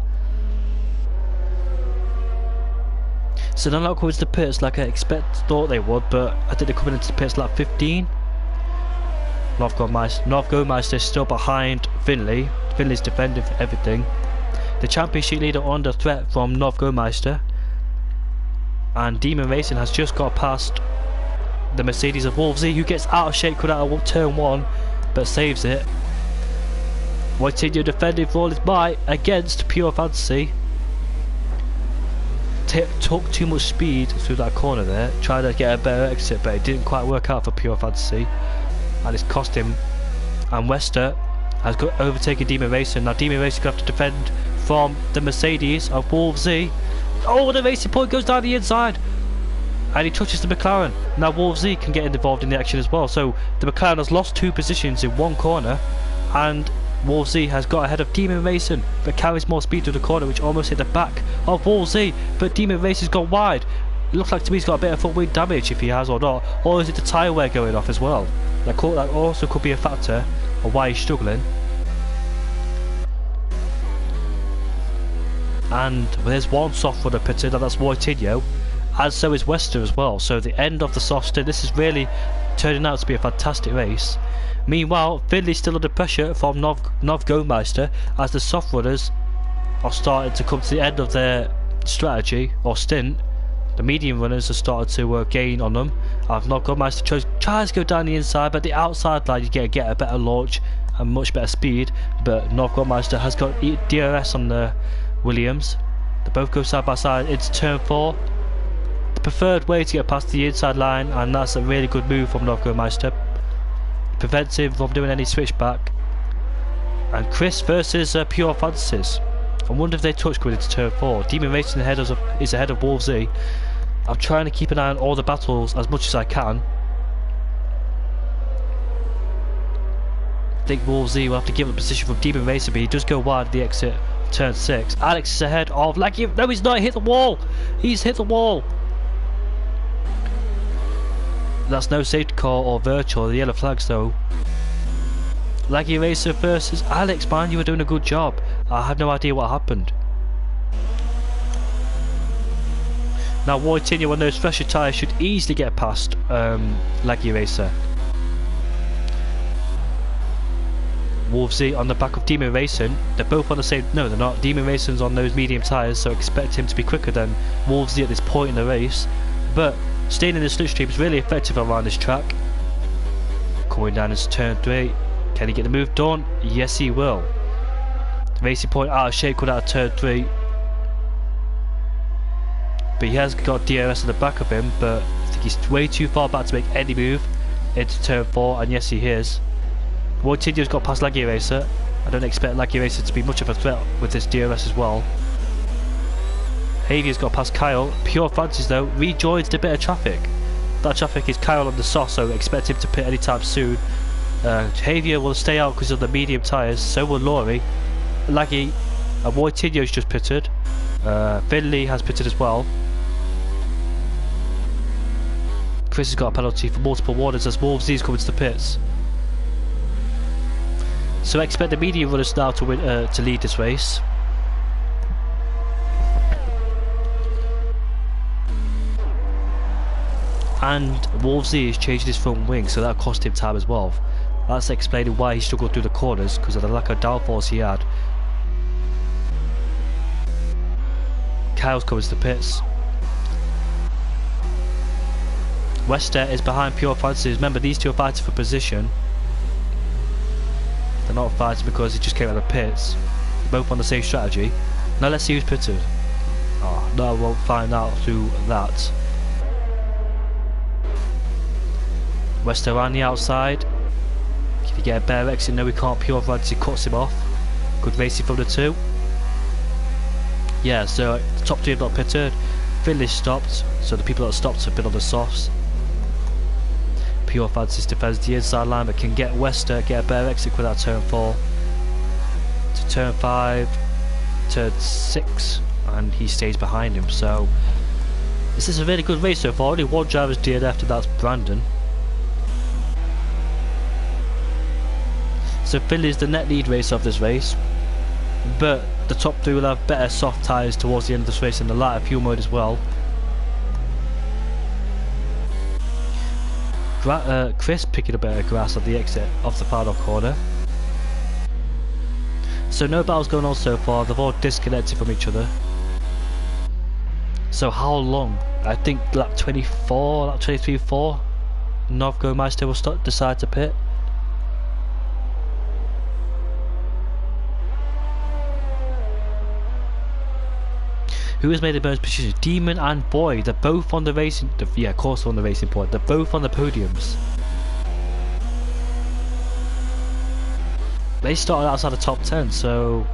So they're not coming to the pits like I thought they would, but I think they're coming into the pits lap 15. Novgomeister is still behind Finley. Finley's defending for everything. The championship leader under threat from Novgomeister. And Demon Racing has just got past the Mercedes of Wolvesy, who gets out of shape coming out of turn 1, but saves it. Moutinho defending for all his might against Pure Fantasy. Took too much speed through that corner there, trying to get a better exit, but it didn't quite work out for Pure Fantasy, and it's cost him. And Wester has got overtaken Demon Racing. Now Demon Racing going to have to defend from the Mercedes of Wolvesy. Oh, the Racing Point goes down the inside, and he touches the McLaren. Now Wolvesy can get involved in the action as well. So the McLaren has lost 2 positions in one corner, and Wolvesy has got ahead of Demon Racing, but carries more speed to the corner, which almost hit the back of Wolvesy. But Demon Racing's gone wide. It looks like to me he's got a bit of foot wing damage, if he has or not. Or is it the tyre wear going off as well? That also could be a factor of why he's struggling. And there's one soft runner pitted, and that's Moutinho. And so is Wester as well. So the end of the soft stint. This is really turning out to be a fantastic race. Meanwhile, Finley's still under pressure from Novgomeister as the soft runners are starting to come to the end of their strategy or stint, the medium runners have started to gain on them. I've not got much to choose. Tries to go down the inside, but the outside line you get a better launch and much better speed. But Novgormeister has got DRS on the Williams. They both go side by side into turn 4. The preferred way to get past the inside line, and that's a really good move from Novgormeister. Prevents him from doing any switchback. And Chris versus Pure Fantasies. I wonder if they touch going into turn 4. Demon Racing is ahead of Wolf Z. I'm trying to keep an eye on all the battles as much as I can. I think Wolf Z will have to give up position from Demon Racing, but he does go wide at the exit of turn 6. Alex is ahead of Laggy. No, he's not. He hit the wall. He's hit the wall. That's no safety car or virtual. The yellow flags though. Laggy Racer versus Alex, man, you were doing a good job. I have no idea what happened. Now Wojtinho on those fresher tyres should easily get past Laggy Racer. Wolf Z on the back of Demon Racing. They're both on the same... No, they're not. Demon Racing's on those medium tyres, so expect him to be quicker than Wolf Z at this point in the race. But staying in the slipstream is really effective around this track. Coming down into turn 3. Can he get the move done? Yes, he will. The Racing Point out of shape coming out of turn 3. But he has got DRS on the back of him, but I think he's way too far back to make any move into turn 4, and yes, he is. Wojtinho's got past Laggy Racer. I don't expect Laggy Racer to be much of a threat with this DRS as well. Javier's got past Kyle. Pure Francis though rejoins the bit of traffic. That traffic is Kyle on the sauce, so expect him to pit anytime soon. Javier will stay out because of the medium tyres, so will Laurie. Laggy, Wojtinho's just pitted. Finley has pitted as well. Chris has got a penalty for multiple warnings as Wolf Z's coming to the pits. So I expect the medium runners now to win, to lead this race. And Wolf Z has changed his front wing, so that cost him time as well. That's explaining why he struggled through the corners, because of the lack of downforce he had. Kyle's coming to the pits. Wester is behind Pure Francis. Remember, these two are fighting for position. They're not fighting because he just came out of the pits. Both on the same strategy. Now let's see who's pitted. Oh, no, I won't find out through that. Wester around the outside. Can he get a bare exit? No, he can't. Pure Francis cuts him off. Good racing from the two. Yeah, so the top 3 have not pitted. Finley stopped, so the people that stopped have been on the softs. Pure Francis defends the inside line, but can get Wester, get a bare exit without turn 4. To turn 5, turn 6, and he stays behind him. So this is a really good race so far. Only one driver's DNF'd, and that's Brandon. So Finley's the net lead racer of this race, but the top 3 will have better soft tyres towards the end of this race in the lighter fuel mode as well. Chris picking up a bit of grass at the exit of the final corner. So no battles going on so far, they've all disconnected from each other. So how long? I think lap 24, lap 23-4, Novgormeister will decide to pit. Who has made the bonus position? Demon and Boy. They're both on the racing... yeah, of course on the racing point. They're both on the podiums. They started outside the top 10, so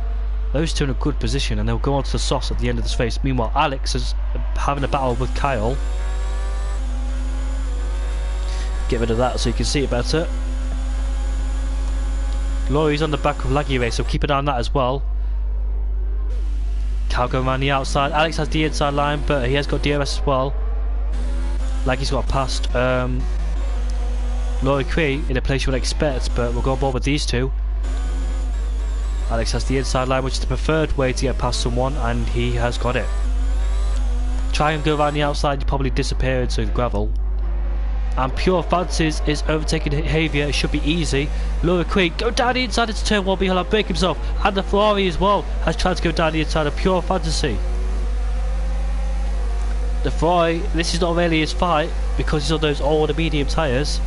those two in a good position, and they'll go on to the softs at the end of this race. Meanwhile, Alex is having a battle with Kyle. Get rid of that so you can see it better. Laurie's on the back of Laggy Race, so keep an eye on that as well. Kyle going around the outside. Alex has the inside line, but he has got DRS as well. Laggy's got past Laurie Cree in a place you would expect, but we'll go on board with these two. Alex has the inside line, which is the preferred way to get past someone, and he has got it. Try and go around the outside, you probably disappear into the gravel. And Pure Francis is overtaking Javier. It should be easy. Laura Queen go down the inside into turn 1, but he'll break himself. And the Ferrari as well has tried to go down the inside of Pure Fantasy. the Ferrari, this is not really his fight because he's on those older medium tyres.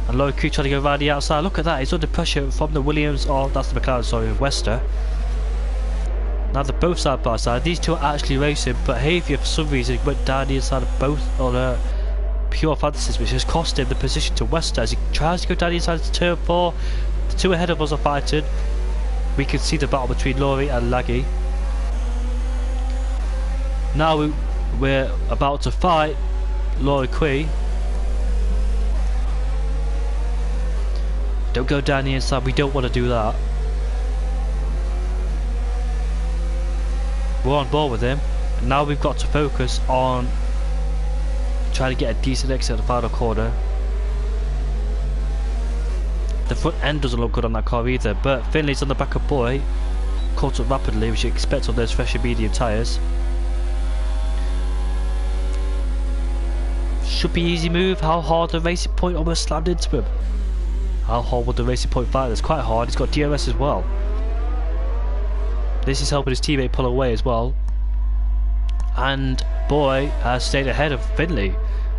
And Lloyd Crew trying to go around the outside. Look at that, he's under pressure from the Williams, or that's the McLaren, sorry, Wester. Now they're both side by side. These two are actually racing, but Javier for some reason went down the inside of both on pure fantasies, which has cost him the position to Wester as he tries to go down the inside to turn 4. The two ahead of us are fighting. We can see the battle between Laurie and Laggy. Now we're about to fight Laurie Quee. Don't go down the inside, we don't want to do that. We're on board with him. And now we've got to focus on trying to get a decent exit at the final corner. The front end doesn't look good on that car either, but Finley's on the back of Boy, caught up rapidly, which you expect on those fresher medium tyres. Should be easy move. How hard the Racing Point almost slammed into him. How hard would the Racing Point fight? It's quite hard. He's got DRS as well. This is helping his teammate pull away as well. And Boy has stayed ahead of Finley,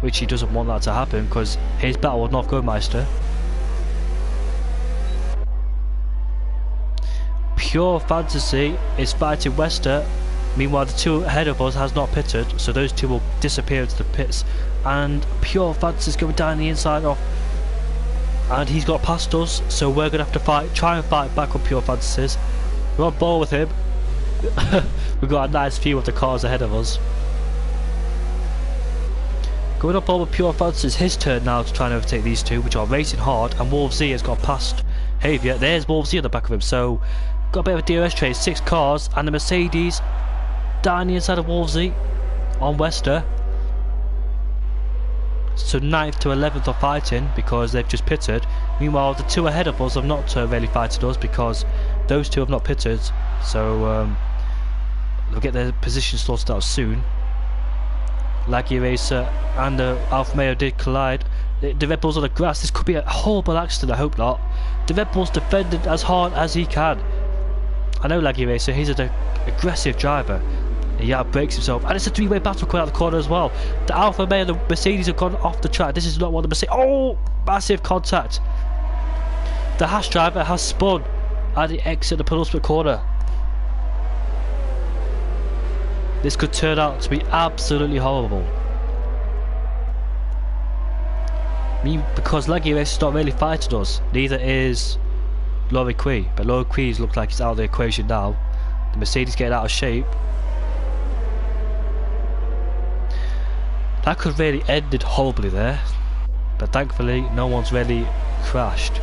which he doesn't want that to happen because his battle with North Go-Meister. Pure Fantasy is fighting Wester. Meanwhile, the two ahead of us has not pitted, so those two will disappear into the pits. And Pure Fantasy is going down the inside off, and he's got past us, so we're going to have to try and fight back on Pure Fantasies. We're on ball with him. We've got a nice view of the cars ahead of us. Going up ball with Pure Fantasies, his turn now to try and overtake these two, which are racing hard, and Wolf Z has got past Javier. There's Wolf Z on the back of him, so got a bit of a DRS trade. 6 cars, and the Mercedes down the inside of Wolf Z on Wester. So 9th to 11th are fighting because they've just pitted. Meanwhile, the two ahead of us have not really fighted us because those two have not pitted. So they'll get their position sorted out soon. Laggy Racer and the Alfa Romeo did collide. The Red Bull's on the grass. This could be a horrible accident, I hope not. The Red Bull's defended as hard as he can. I know Laggy Racer, he's an aggressive driver. He outbreaks himself, and it's a 3-way battle coming out the corner as well. The Alfa Romeo and the Mercedes have gone off the track. This is not what the Mercedes. Oh, massive contact. The Haas driver has spun at the exit of the penultimate corner. This could turn out to be absolutely horrible. Because Laggy Race is not really fighting us. Neither is Laurie Quee, but Laurie Quee's looked like he's out of the equation now. The Mercedes getting out of shape. That could really ended horribly there, but thankfully no one's really crashed.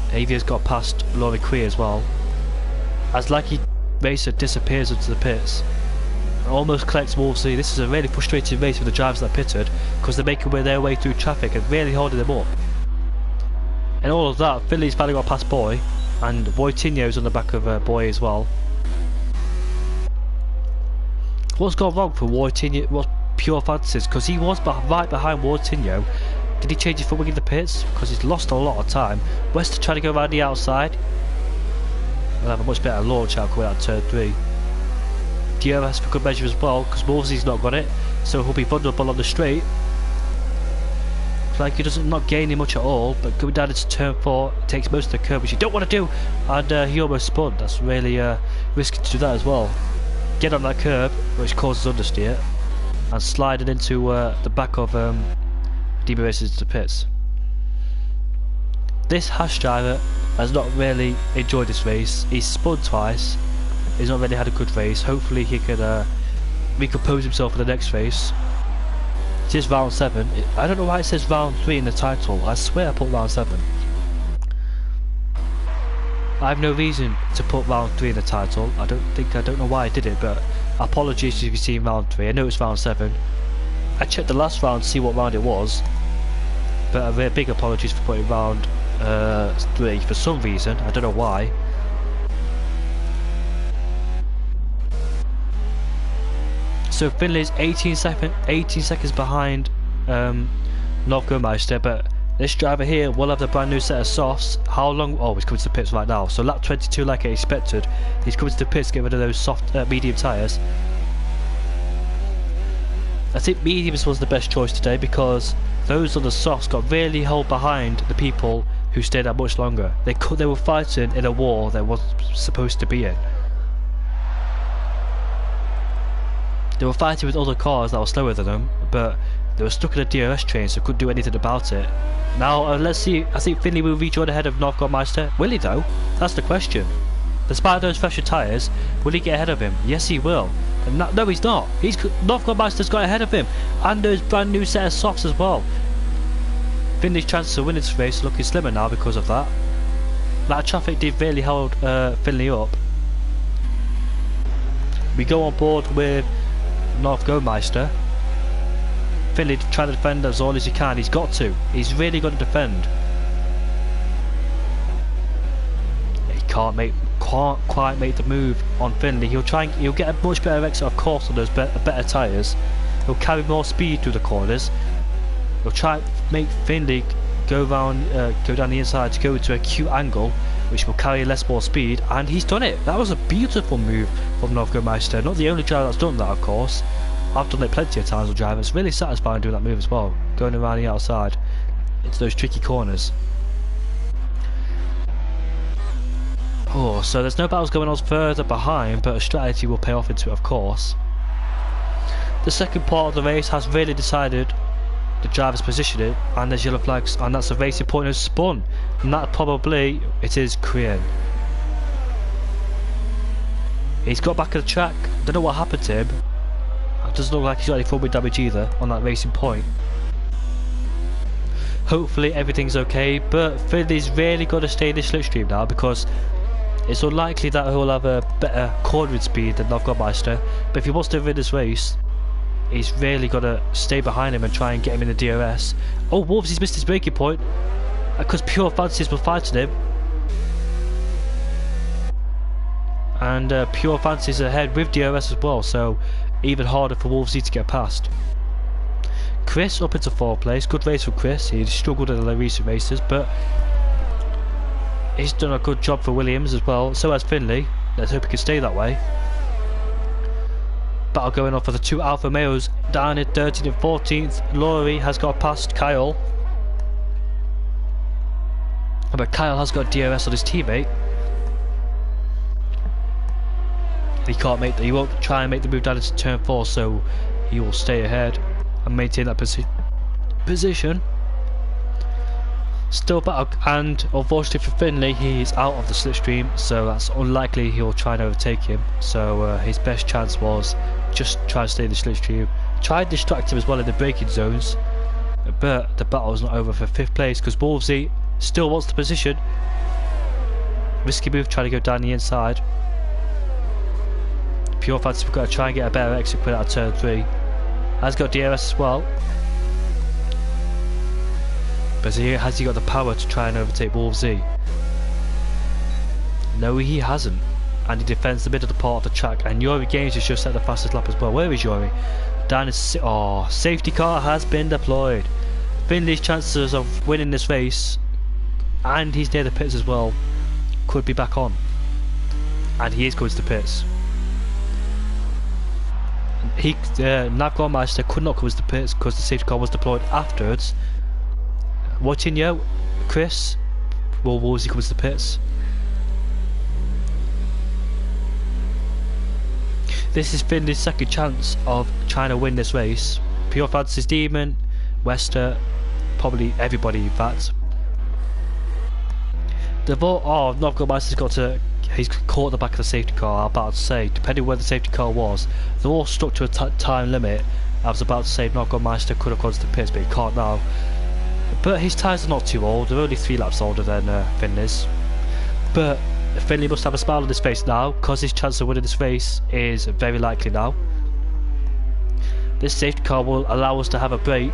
Avier's got past Laurie Quee as well, as Laggy Racer disappears into the pits and almost collects Wolf Z. This is a really frustrating race for the drivers that pitted because they're making their way through traffic and really holding them up. And all of that, Finley's finally got past Boy, and Voitinho's on the back of Boy as well. What's gone wrong for Voitinho? What's Pure Fantasies? Because he was right behind Voitinho. Did he change his footwork in the pits? Because he's lost a lot of time. Wester trying to go around the outside. We'll have a much better launch out coming out turn 3. DRS for good measure as well, because Wolsey's not got it, so he'll be vulnerable on the straight. Like he doesn't not gaining much at all, but going down into turn 4 takes most of the curve, which you don't want to do, and he almost spun. That's really risky to do that as well. Get on that curb, which causes understeer, and slide it into the back of DB Races to the pits. This Haas driver has not really enjoyed this race. He's spun twice. He's not really had a good race. Hopefully he can recompose himself for the next race. It is round 7. I don't know why it says round 3 in the title. I swear I put round 7. I have no reason to put round 3 in the title. I don't know why I did it, but apologies if you've seen round 3. I know it's round 7. I checked the last round to see what round it was, but a very big apologies for putting round 3 for some reason. I don't know why. So Finley's 18 seconds behind North Go-Meister, but This driver here will have the brand new set of softs. How long? Oh, he's coming to the pits right now. So lap 22, like I expected, he's coming to the pits to get rid of those soft, medium tyres. I think mediums was the best choice today because those on the softs got really held behind the people who stayed out much longer. They were fighting in a war they wasn't supposed to be in. They were fighting with other cars that were slower than them, but they were stuck in a DRS train, so couldn't do anything about it. Now, let's see. I think Finley will rejoin ahead of Northgardmeister. Will he though? That's the question. Despite those fresher tyres, will he get ahead of him? Yes, he will. And no, he's not. Northgardmeister's got ahead of him, and those brand new set of softs as well. Finley's chances of winning this race are looking slimmer now because of that. That traffic did really hold Finley up. We go on board with Northgardmeister. Finley trying to defend as all as he can. He's got to. He's really got to defend. He can't quite make the move on Finley. He'll get a much better exit, of course, on those better tyres. He'll carry more speed through the corners. He'll try to make Finley go down the inside to go into a acute angle, which will carry more speed, and he's done it. That was a beautiful move from Northgardmeister. Not the only driver that's done that, of course. I've done it plenty of times with drivers. It's really satisfying doing that move as well, going around the outside into those tricky corners. Oh, so there's no battles going on further behind, but a strategy will pay off into it, of course. The second part of the race has really decided the driver's positioning, and there's yellow flags, and that's a racing point has spun, and that probably it is Korean. He's got back at the track. Don't know what happened to him. It doesn't look like he's got any full damage either on that racing point. Hopefully everything's okay, but Finley's really got to stay in this slipstream now because it's unlikely that he'll have a better cornering speed than Northgardmeister. But if he wants to win this race, he's really got to stay behind him and try and get him in the DRS. Oh, Wolves, he's missed his braking point because Pure Fancies were fighting him. And Pure Fancies ahead with DRS as well, so even harder for Wolvesy to get past. Chris up into 4th place. Good race for Chris. He struggled in the recent races, but he's done a good job for Williams as well. So has Finley. Let's hope he can stay that way. Battle going on for the two Alfa Romeos down in 13th and 14th. Laurie has got past Kyle, but Kyle has got DRS on his teammate. He won't try and make the move down into turn 4, so he will stay ahead and maintain that position. Still battle, and unfortunately for Finley, he's out of the slipstream, so that's unlikely he'll try and overtake him. So his best chance was just try and stay in the slipstream. Tried to distract him as well in the braking zones, but the battle's not over for 5th place because Wolvesy still wants the position. Risky move trying to go down the inside. Pure Fantasy, we've got to try and get a better exit quit out of turn 3. Has got DRS as well, but has he got the power to try and overtake Wolvesy? No, he hasn't, and he defends the middle of the part of the track, and Yuri Games has just set the fastest lap as well. Where is Yuri? Down is safety car has been deployed. Finley's chances of winning this race, and he's near the pits as well, could be back on, and he is going to the pits. Northgardmeister could not come to the pits because the safety car was deployed afterwards. Watching you, Chris, will Wolvesy comes to the pits. This is Finley's second chance of trying to win this race. Pure Fantasy's Demon, Wester, probably everybody in fact. Northgardmeister's got to. He's caught the back of the safety car. I'm about to say, depending where the safety car was, they're all stuck to a time limit. I was about to say Northgardmeister could have gone to the pits, but he can't now. But his tyres are not too old. They're only 3 laps older than Finley's. But Finley must have a smile on his face now, because his chance of winning this race is very likely now. This safety car will allow us to have a break.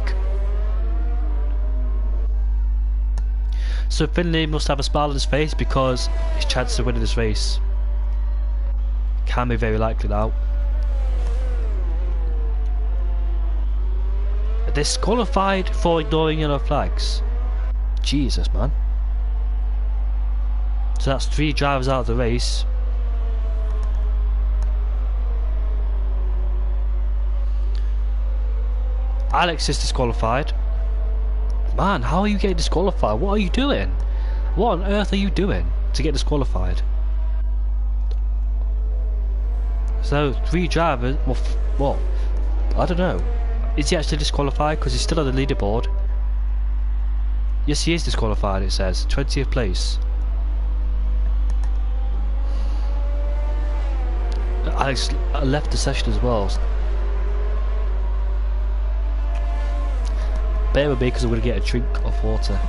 So Finley must have a smile on his face because his chances of winning this race can be very likely now. Disqualified for ignoring yellow flags. Jesus, man. So that's 3 drivers out of the race. Alex is disqualified. Man, how are you getting disqualified? What are you doing? What on earth are you doing to get disqualified? So 3 drivers. Well, what? I don't know. Is he actually disqualified? Because he's still on the leaderboard. Yes, he is disqualified. It says 20th place. Alex left the session as well. Bear with me because I'm going to get a drink of water.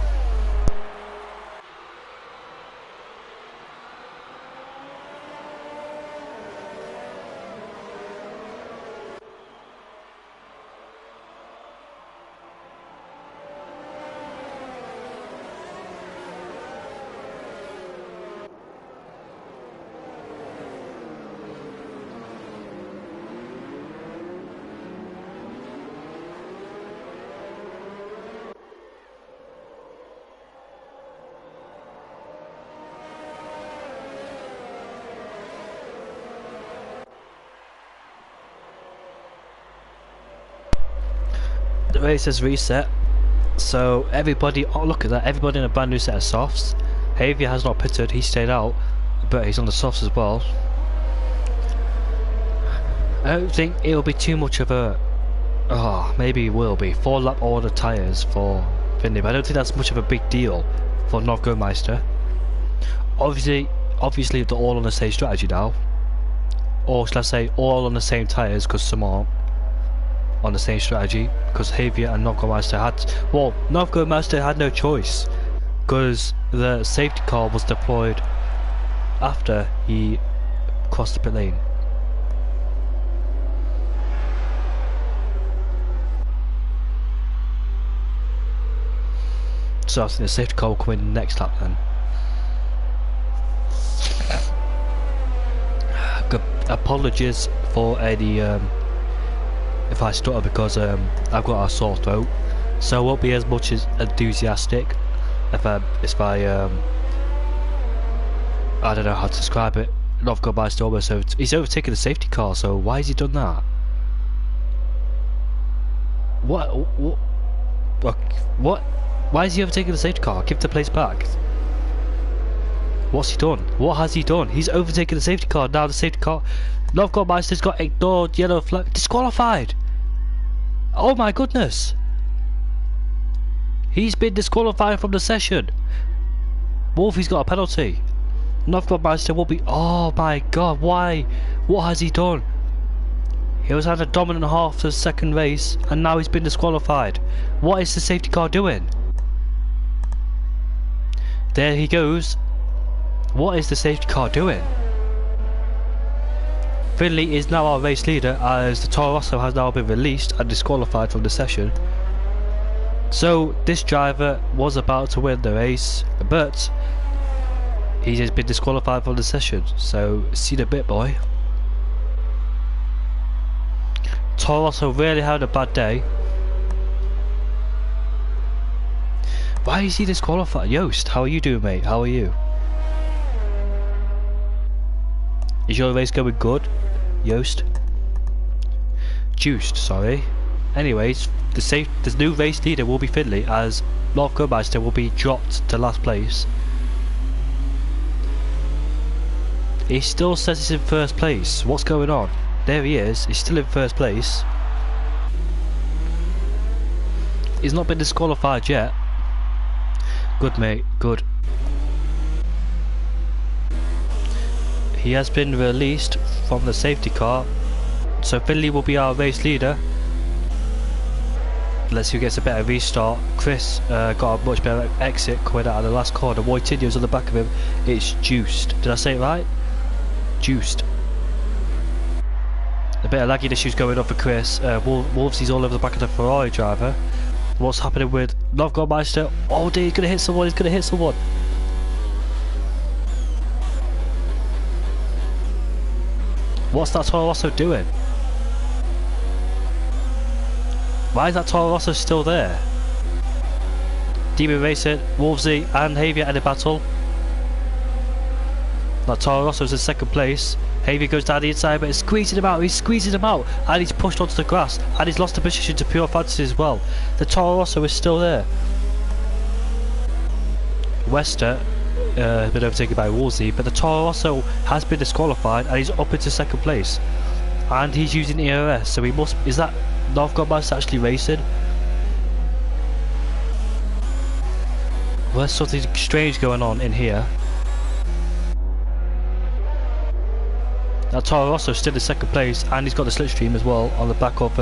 The race has reset, so everybody, oh look at that, everybody in a brand new set of softs. Javier has not pitted, he stayed out, but he's on the softs as well. I don't think it'll be too much of a, maybe it will be, 4 lap order tyres for Finley, but I don't think that's much of a big deal for Novgormeister. Obviously they're all on the same strategy now, or should I say all on the same tyres, because some aren't on the same strategy, because Javier and Novgormeister had no choice, because the safety car was deployed after he crossed the pit lane. So I think the safety car will come in next lap then. Apologies for any if I stutter, because I've got a sore throat, so I won't be as much as enthusiastic if I don't know how to describe it. Novgormeister almost he's overtaken the safety car, so why has he done that? What? Why is he overtaking the safety car? Give the place back. What's he done? What has he done? He's overtaken the safety car. Now the safety car, Novgormeister's got ignored, yellow flag, disqualified. Oh my goodness. He's been disqualified from the session. Wolfie's got a penalty. Novgormeister will be, oh my god, why? What has he done? He was at a dominant half of the second race, and now he's been disqualified. What is the safety car doing? There he goes. What is the safety car doing? Finley is now our race leader, as the Toro Rosso has now been released and disqualified from the session. So this driver was about to win the race, but he has been disqualified from the session. So see you in a bit, boy. Toro Rosso really had a bad day. Why is he disqualified? Yost, how are you doing, mate? How are you? Is your race going good, Yost? Juiced, sorry. Anyways, the new race leader will be Finley, as Novgormeister will be dropped to last place. He still says he's in first place. What's going on? There he is. He's still in first place. He's not been disqualified yet. Good, mate. Good. He has been released from the safety car, so Finley will be our race leader. Let's see who gets a better restart. Chris got a much better exit coming out of the last corner. Moitinho's on the back of him. It's Juiced. Did I say it right? Juiced. A bit of lagging issues going on for Chris. Wolfsy's all over the back of the Ferrari driver. What's happening with Novgormeister? Oh dear, he's going to hit someone. He's going to hit someone. What's that Toro Rosso doing? Why is that Toro Rosso still there? Demon Racing, Wolvesy and Javier in a battle. Now Toro Rosso's in second place. Javier goes down the inside but he's squeezing him out, and he's pushed onto the grass and he's lost the position to Pure Fantasy as well. The Toro Rosso is still there. Wester has been overtaken by Wolsey, but the Toro Rosso has been disqualified and he's up into second place. And he's using ERS, so he must... Is that Northgardmeister actually racing? Well, there's something strange going on in here. Now Toro Rosso still in second place and he's got the slipstream as well on the back of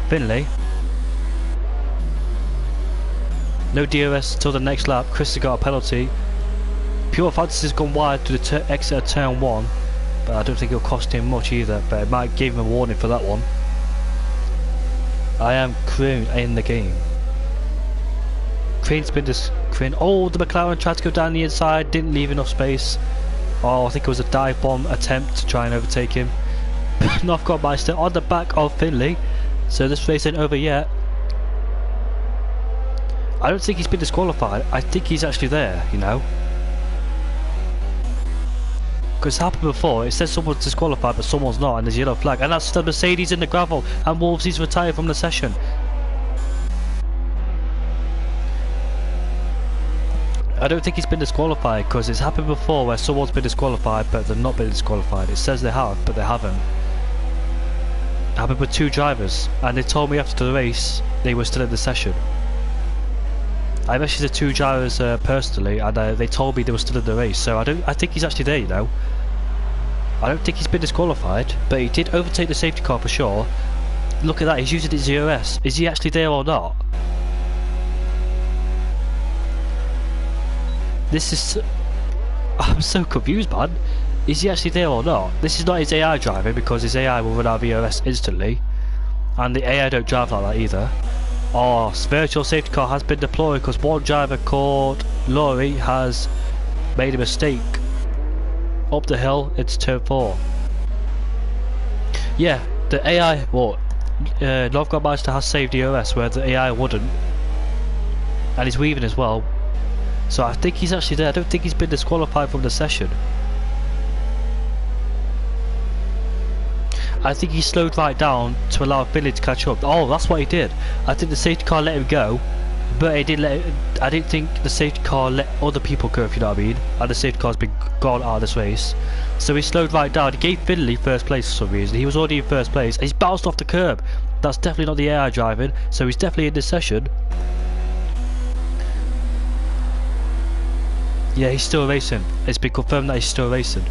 Finlay. No DRS till the next lap. Chris has got a penalty. Pure Fantasy's gone wide to the exit of turn 1, but I don't think it'll cost him much either, but it might give him a warning for that one. I am Crane in the game. Crane's been Crane. Oh, the McLaren tried to go down the inside, didn't leave enough space. Oh, I think it was a dive bomb attempt to try and overtake him. Northgardmeister on the back of Finlay, so this race ain't over yet. I don't think he's been disqualified. I think he's actually there, you know. Because it's happened before. It says someone's disqualified but someone's not, and there's a yellow flag. And that's the Mercedes in the gravel, and Wolvesy's retired from the session. I don't think he's been disqualified because it's happened before where someone's been disqualified but they've not been disqualified. It says they have, but they haven't. It happened with 2 drivers, and they told me after the race they were still in the session. I messaged the 2 drivers personally, and they told me they were still in the race. So I think he's actually there, you know. I don't think he's been disqualified, but he did overtake the safety car for sure. Look at that, he's using his ERS. Is he actually there or not? This is... I'm so confused, man. Is he actually there or not? This is not his AI driving, because his AI will run out of ERS instantly. And the AI don't drive like that either. Oh, virtual safety car has been deployed because one driver called Laurie has made a mistake. Up the hill, it's turn 4. Yeah, the AI, well, Northgardmeister has saved ERS where the AI wouldn't. And he's weaving as well. So I think he's actually there. I don't think he's been disqualified from the session. I think he slowed right down to allow Finlay to catch up. Oh, that's what he did. I think the safety car let him go, but it didn't let him, I didn't think the safety car let other people go, if you know what I mean. And the safety car's been gone out of this race. So he slowed right down. He gave Finlay first place for some reason. He was already in first place. He's bounced off the curb. That's definitely not the AI driving, so he's definitely in this session. Yeah, he's still racing. It's been confirmed that he's still racing.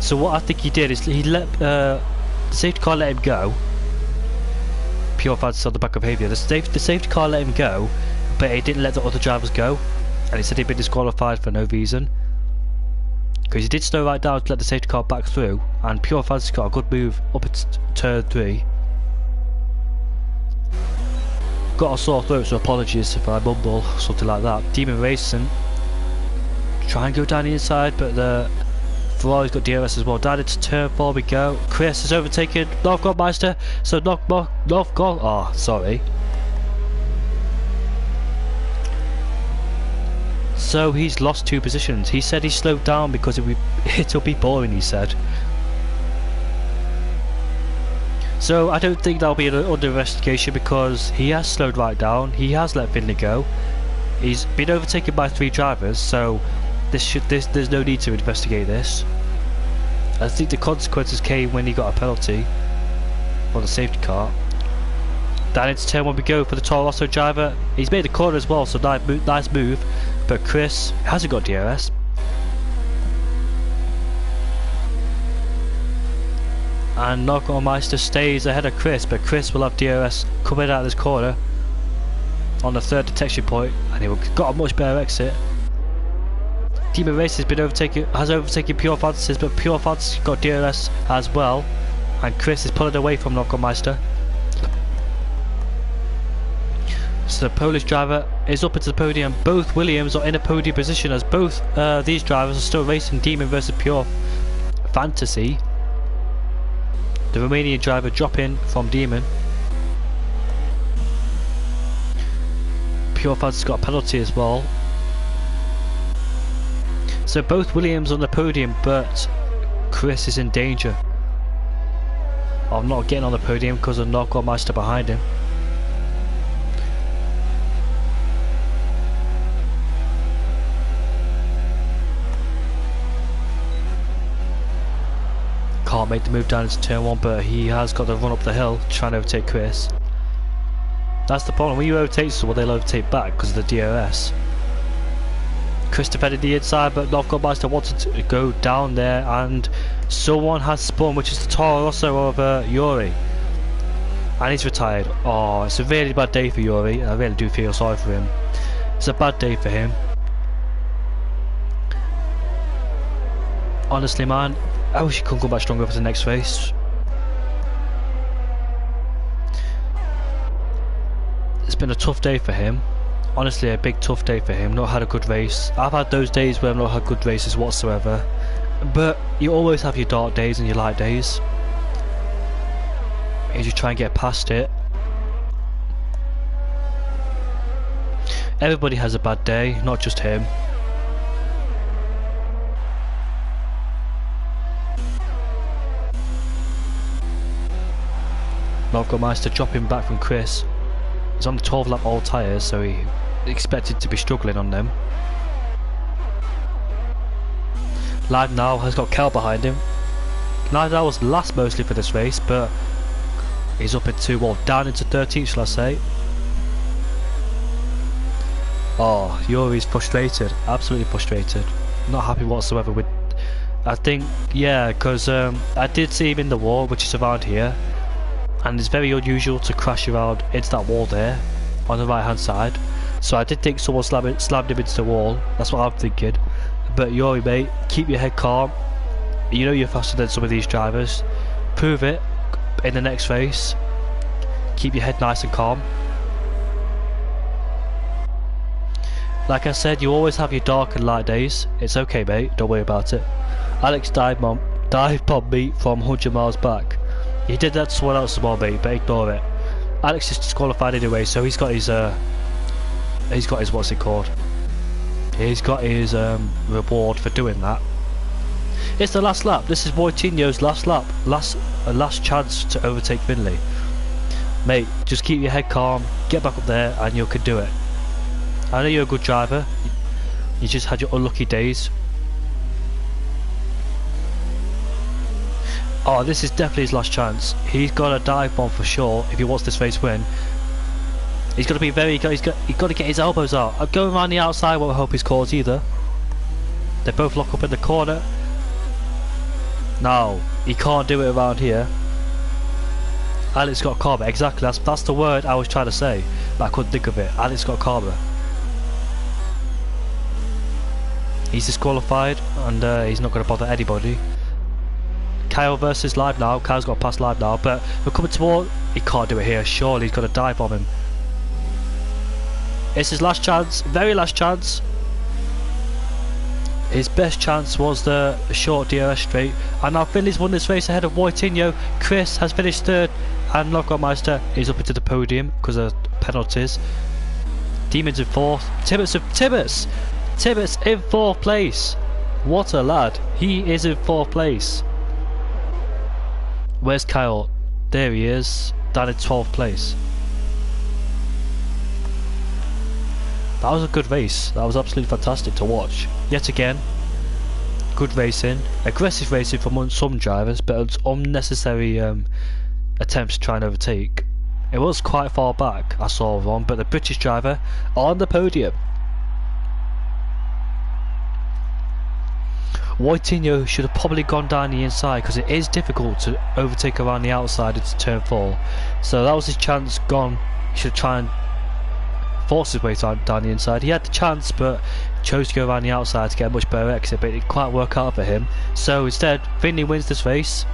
So what I think he did is he let the safety car let him go. Pure Fantasy on the back of Javier. The safety car let him go, but he didn't let the other drivers go. And he said he'd been disqualified for no reason. Because he did slow right down to let the safety car back through. And Pure Fantasy got a good move up at turn 3. Got a sore throat, so apologies if I mumble, something like that. Demon Racing. Try and go down the inside, but the Ferrari's got DRS as well. Down into turn 4 we go. Chris has overtaken Northgardmeister. So Northgard. Oh, sorry. So he's lost 2 positions. He said he slowed down because it'll be boring, he said. So I don't think that'll be under investigation because he has slowed right down. He has let Finlay go. He's been overtaken by 3 drivers, so there's no need to investigate this. I think the consequences came when he got a penalty on the safety car. Down into turn 1 we go for the Toro Rosso driver. He's made a corner as well, so nice move. But Chris hasn't got DRS. And Northgardmeister stays ahead of Chris, but Chris will have DRS coming out of this corner on the 3rd detection point, and he got a much better exit. Demon Race has overtaken Pure Fantasy, but Pure Fantasy got DRS as well, and Chris is pulling away from Northgardmeister. So the Polish driver is up into the podium. Both Williams are in a podium position as both these drivers are still racing Demon versus Pure Fantasy. The Romanian driver dropping from Demon. Pure Fans got a penalty as well. So both Williams on the podium, but Chris is in danger of not getting on the podium because of Nordgårdmeister behind him. Can't make the move down into turn 1, but he has got to run up the hill trying to overtake Chris. That's the problem, when you overtake someone they'll overtake back because of the DRS. Chris defended the inside, but Nordgårdmeister wanted to go down there, and someone has spun, which is the Toro Rosso of Yuri, and he's retired. Oh, it's a really bad day for Yuri. I really do feel sorry for him. It's a bad day for him. Honestly, man, I wish he could come back stronger for the next race. It's been a tough day for him. Honestly, a big tough day for him. Not had a good race. I've had those days where I've not had good races whatsoever. But you always have your dark days and your light days. You just try and get past it. Everybody has a bad day, not just him. Nordgårdmeister dropping back from Chris. He's on the 12 lap old tyres, so he expected to be struggling on them. Live Now has got Kel behind him. Live Now was last mostly for this race, but he's up into, well, down into 13th, shall I say. Oh, Yuri's frustrated, absolutely frustrated. Not happy whatsoever with, I think, yeah, because I did see him in the wall, which is around here. And it's very unusual to crash around into that wall there on the right hand side, so I did think someone slammed him into the wall. That's what I'm thinking. But Yuri, mate, keep your head calm. You know you're faster than some of these drivers. Prove it in the next race. Keep your head nice and calm. Like I said, you always have your dark and light days. It's okay, mate, don't worry about it. Alex dive bombed me from 100 miles back. He did that to someone else as well, mate, but ignore it. Alex is disqualified anyway, so he's got his what's it called? He's got his reward for doing that. It's the last lap. This is Moutinho's last lap, last chance to overtake Finley. Mate, just keep your head calm, get back up there, and you can do it. I know you're a good driver. You just had your unlucky days. Oh, this is definitely his last chance. He's got a dive bomb for sure if he wants this race win. He's got to be very. He's got to get his elbows out. Going around the outside won't help his cause either. They both lock up in the corner. No, he can't do it around here. Alex got karma. Exactly. That's the word I was trying to say, but I couldn't think of it. Alex got karma. He's disqualified, and he's not going to bother anybody. Kyle versus Live Now. Kyle's got past Live Now, but we're coming toward. He can't do it here. Surely he's got to dive bomb him. It's his last chance, very last chance. His best chance was the short DRS straight, and now Finley's won this race ahead of Moutinho. Chris has finished third, and Nordgårdmeister is up into the podium because of penalties. Demon's in fourth. Tibbets in fourth place. What a lad! He is in fourth place. Where's Kyle? There he is, down in 12th place. That was a good race. That was absolutely fantastic to watch. Yet again, good racing, aggressive racing from some drivers, but unnecessary attempts to try and overtake. It was quite far back, I saw one, but the British driver on the podium. Moutinho should have probably gone down the inside because it is difficult to overtake around the outside into turn 4. So that was his chance gone. He should try and force his way down the inside. He had the chance but chose to go around the outside to get a much better exit, but it didn't quite work out for him. So instead, Finley wins this race.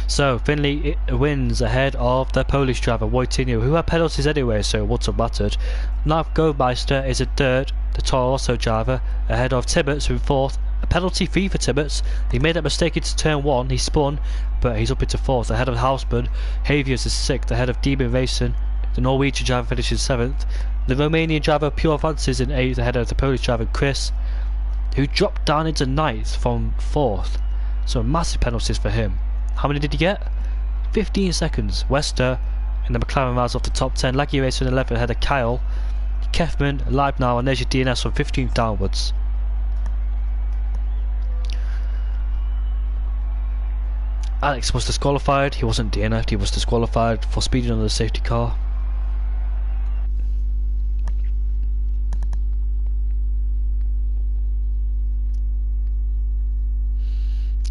So Finley wins ahead of the Polish driver Moutinho, who had penalties anyway, so it wouldn't have mattered. Nordgårdmeister is in third, the Toro Rosso driver, ahead of Tibbets in fourth, A penalty free for Tibbets. He made that mistake into turn 1, he spun, but he's up into 4th, ahead of Hausbud. Havius is 6th, ahead of Diemen Racing. The Norwegian driver finishes 7th. The Romanian driver Pure advances in 8th, ahead of the Polish driver Chris, who dropped down into 9th from 4th. So massive penalties for him. How many did he get? 15 seconds. Wester and the McLaren rounds off the top 10. Laggy Racer in 11th, ahead of Kyle. Kefman, live now, and there's your DNS from 15th downwards. Alex was disqualified. He wasn't DNF'd, he was disqualified for speeding under the safety car.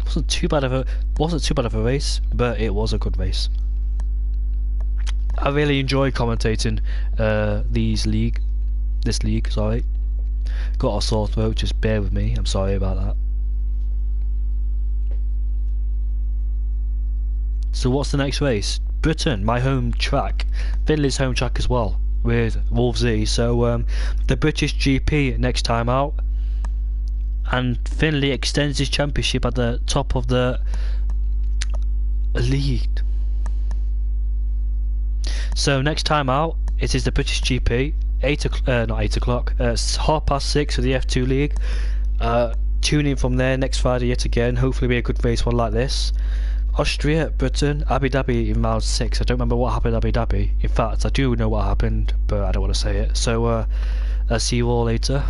Wasn't too bad of a race, but it was a good race. I really enjoy commentating this league. Sorry, got a sore throat. Just bear with me. I'm sorry about that. So what's the next race? Britain, my home track. Finley's home track as well, with Wolves E. So the British GP next time out. And Finley extends his championship at the top of the league. So next time out, it is the British GP, not 8 o'clock, it's 6:30 for the F2 League. Tune in from there next Friday yet again, hopefully be a good race one like this. Austria, Britain, Abu Dhabi in round 6. I don't remember what happened in Abu Dhabi. In fact, I do know what happened, but I don't want to say it. So I'll see you all later.